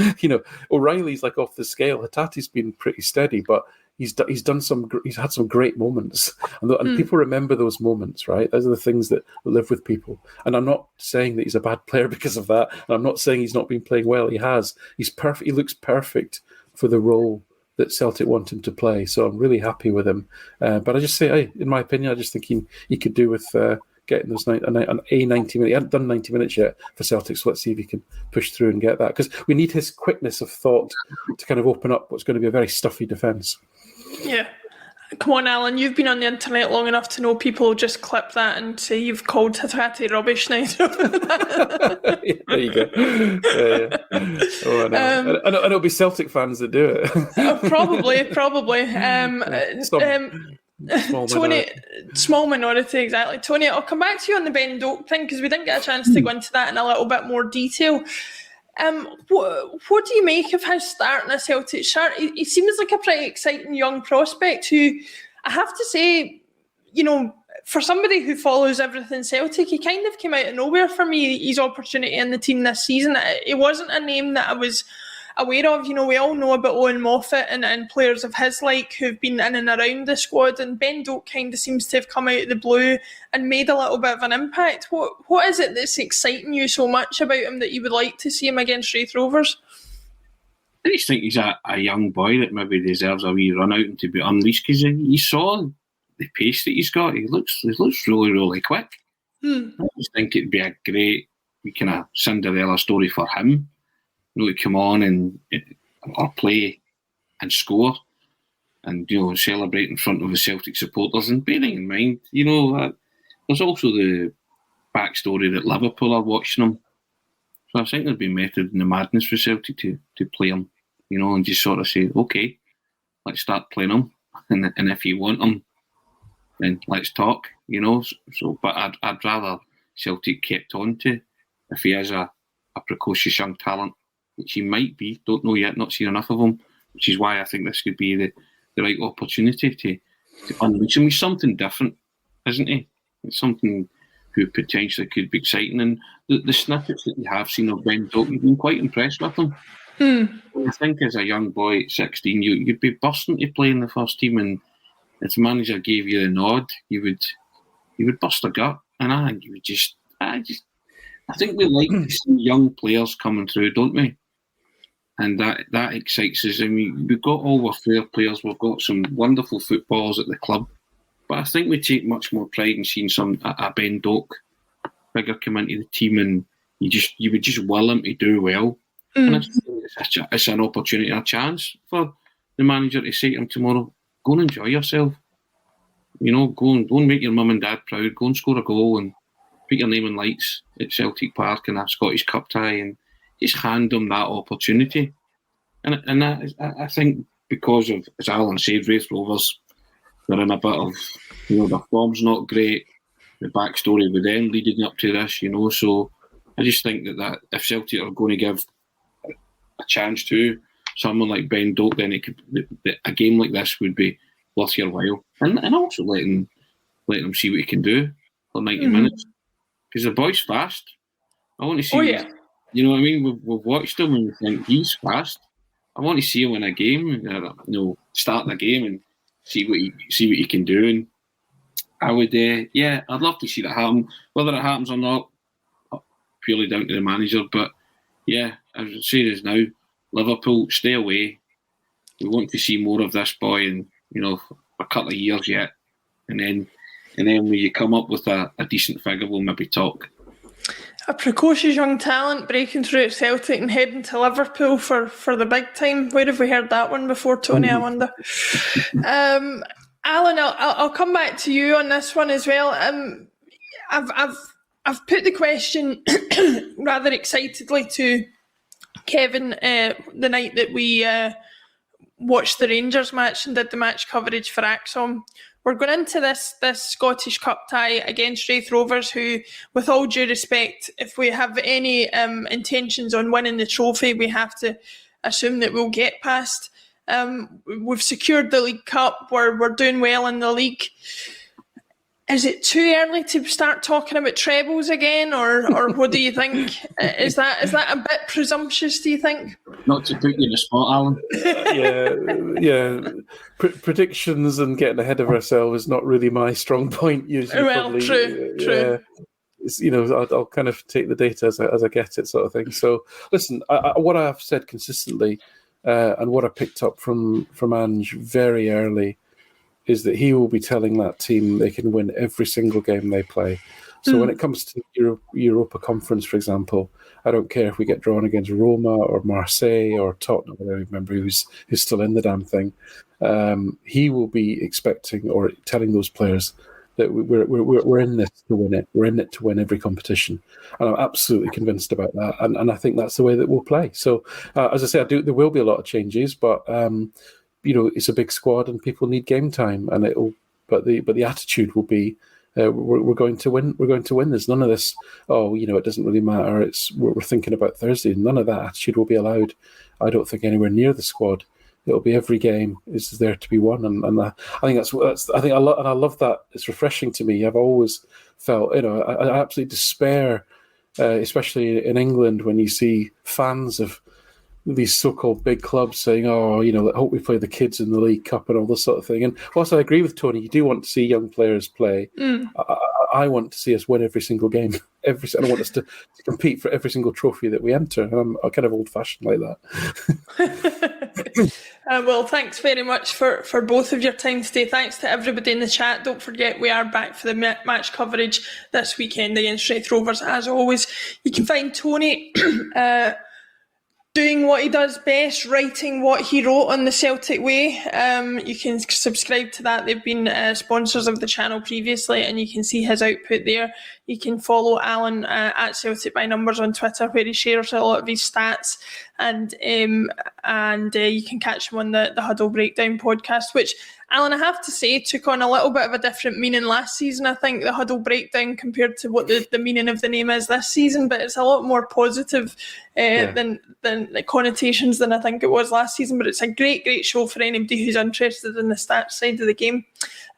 O'Reilly's like off the scale. Hatate's been pretty steady, but he's had some great moments. And people remember those moments, right? Those are the things that live with people. And I'm not saying that he's a bad player because of that. And I'm not saying he's not been playing well. He has. He's perfect. He looks perfect for the role that Celtic want him to play. So I'm really happy with him. But I just say, in my opinion, I just think he could do with getting those 90 minutes. He hasn't done 90 minutes yet for Celtic, so let's see if he can push through and get that. Because we need his quickness of thought to kind of open up what's going to be a very stuffy defence. Yeah. Come on, Alan, you've been on the internet long enough to know people will just clip that and say you've called Haggerty rubbish now. There you go. Yeah. Oh, I know. And it'll be Celtic fans that do it. Probably. Tony, small minority, exactly. Tony, I'll come back to you on the Ben Doak thing because we didn't get a chance to go into that in a little bit more detail. What do you make of his start in a Celtic shirt? He seems like a pretty exciting young prospect who, I have to say, for somebody who follows everything Celtic, he kind of came out of nowhere for me, his opportunity in the team this season. It wasn't a name that I was aware of. We all know about Owen Moffat and players of his like who've been in and around the squad, and Ben Doak kind of seems to have come out of the blue and made a little bit of an impact. What is it that's exciting you so much about him that you would like to see him against Raith Rovers? I just think he's a young boy that maybe deserves a wee run out and to be unleashed, because you saw the pace that he's got. He looks really, really quick. I just think it'd be a great kind of Cinderella story for him. To come on and or play and score and celebrate in front of the Celtic supporters, and bearing in mind there's also the backstory that Liverpool are watching him, so I think there'd be method in the madness for Celtic to play him, and just sort of say, okay, let's start playing him, and if you want him, then let's talk, So, but I'd rather Celtic kept on to, if he is a precocious young talent, which he might be, don't know yet, not seen enough of him, which is why I think this could be the right opportunity to unleash him. He's something different, isn't he? It's something who potentially could be exciting. And the snippets that you have seen of Ben Doak, you've been quite impressed with him. I think as a young boy at 16, you'd be bursting to play in the first team, and if the manager gave you the nod, you would bust a gut. And I think you would I think we like to see young players coming through, don't we? And that excites us. I mean, we've got all our fair players. We've got some wonderful footballers at the club. But I think we take much more pride in seeing a Ben Doak figure come into the team, and you would just will him to do well. And it's an opportunity, a chance for the manager to say to him tomorrow, go and enjoy yourself. Go and make your mum and dad proud. Go and score a goal and put your name in lights at Celtic Park in a Scottish Cup tie, and just hand them that opportunity. And I think because of, as Alan said, Raith Rovers, they're in a bit of, their form's not great, the backstory with them leading up to this, so I just think that if Celtic are going to give a chance to someone like Ben Doak, then a game like this would be worth your while. And also let him see what he can do for 90 minutes. Because the boy's fast. I want to see him. You know what I mean? We've watched him and we think he's fast. I want to see him in a game, start the game and see what he can do. And I would, I'd love to see that happen. Whether it happens or not, purely down to the manager. But yeah, as I say this now, Liverpool, stay away. We want to see more of this boy, and for a couple of years yet, and then when you come up with a decent figure, we'll maybe talk. A precocious young talent breaking through at Celtic and heading to Liverpool for the big time. Where have we heard that one before, Tony? I wonder. Alan, I'll come back to you on this one as well. I've put the question rather excitedly to Kevin the night that we watched the Rangers match and did the match coverage for ACSOM. We're going into this Scottish Cup tie against Raith Rovers, who, with all due respect, if we have any intentions on winning the trophy, we have to assume that we'll get past. We've secured the League Cup. We're doing well in the league. Is it too early to start talking about trebles again, or what do you think? Is that a bit presumptuous, do you think? Not to put you in the spot, Alan. Yeah. Predictions and getting ahead of ourselves is not really my strong point usually. Well, probably, true. I'll kind of take the data as I get it, sort of thing. So, listen, what I have said consistently And what I picked up from Ange very early is that he will be telling that team they can win every single game they play. So when it comes to Europa Conference, for example, I don't care if we get drawn against Roma or Marseille or Tottenham, I don't remember who's still in the damn thing. He will be expecting or telling those players that we're in this to win it. We're in it to win every competition, and I'm absolutely convinced about that. And I think that's the way that we'll play. So, as I say, there will be a lot of changes, but it's a big squad and people need game time, and but the attitude will be. We're going to win. We're going to win. There's none of this. It doesn't really matter. We're thinking about Thursday. None of that attitude will be allowed. I don't think anywhere near the squad. It'll be every game is there to be won, and I think that's. I think I love that. It's refreshing to me. I've always felt, I absolutely despair, especially in England, when you see fans of these so-called big clubs saying, I hope we play the kids in the League Cup and all this sort of thing. And whilst I agree with Tony, you do want to see young players play. I want to see us win every single game. I want us to compete for every single trophy that we enter. And I'm kind of old-fashioned like that. Well, thanks very much for both of your time today. Thanks to everybody in the chat. Don't forget, we are back for the match coverage this weekend against Raith Rovers. As always, you can find Tony doing what he does best, writing what he wrote on the Celtic Way. You can subscribe to that. They've been sponsors of the channel previously, and you can see his output there. You can follow Alan at Celtic by Numbers on Twitter, where he shares a lot of his stats, and you can catch him on the Huddle Breakdown podcast, which, Alan, I have to say, took on a little bit of a different meaning last season. I think the Huddle Breakdown compared to what the meaning of the name is this season, but it's a lot more positive than the connotations than I think it was last season. But it's a great show for anybody who's interested in the stats side of the game.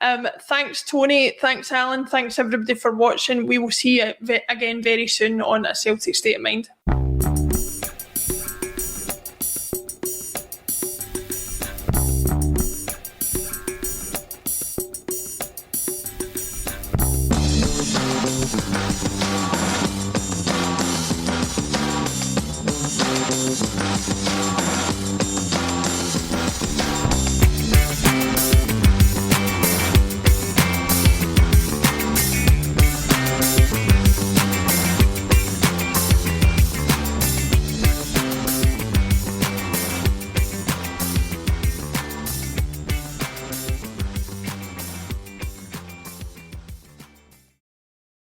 Thanks, Tony. Thanks, Alan. Thanks, everybody, for watching. We will see you again very soon on A Celtic State of Mind.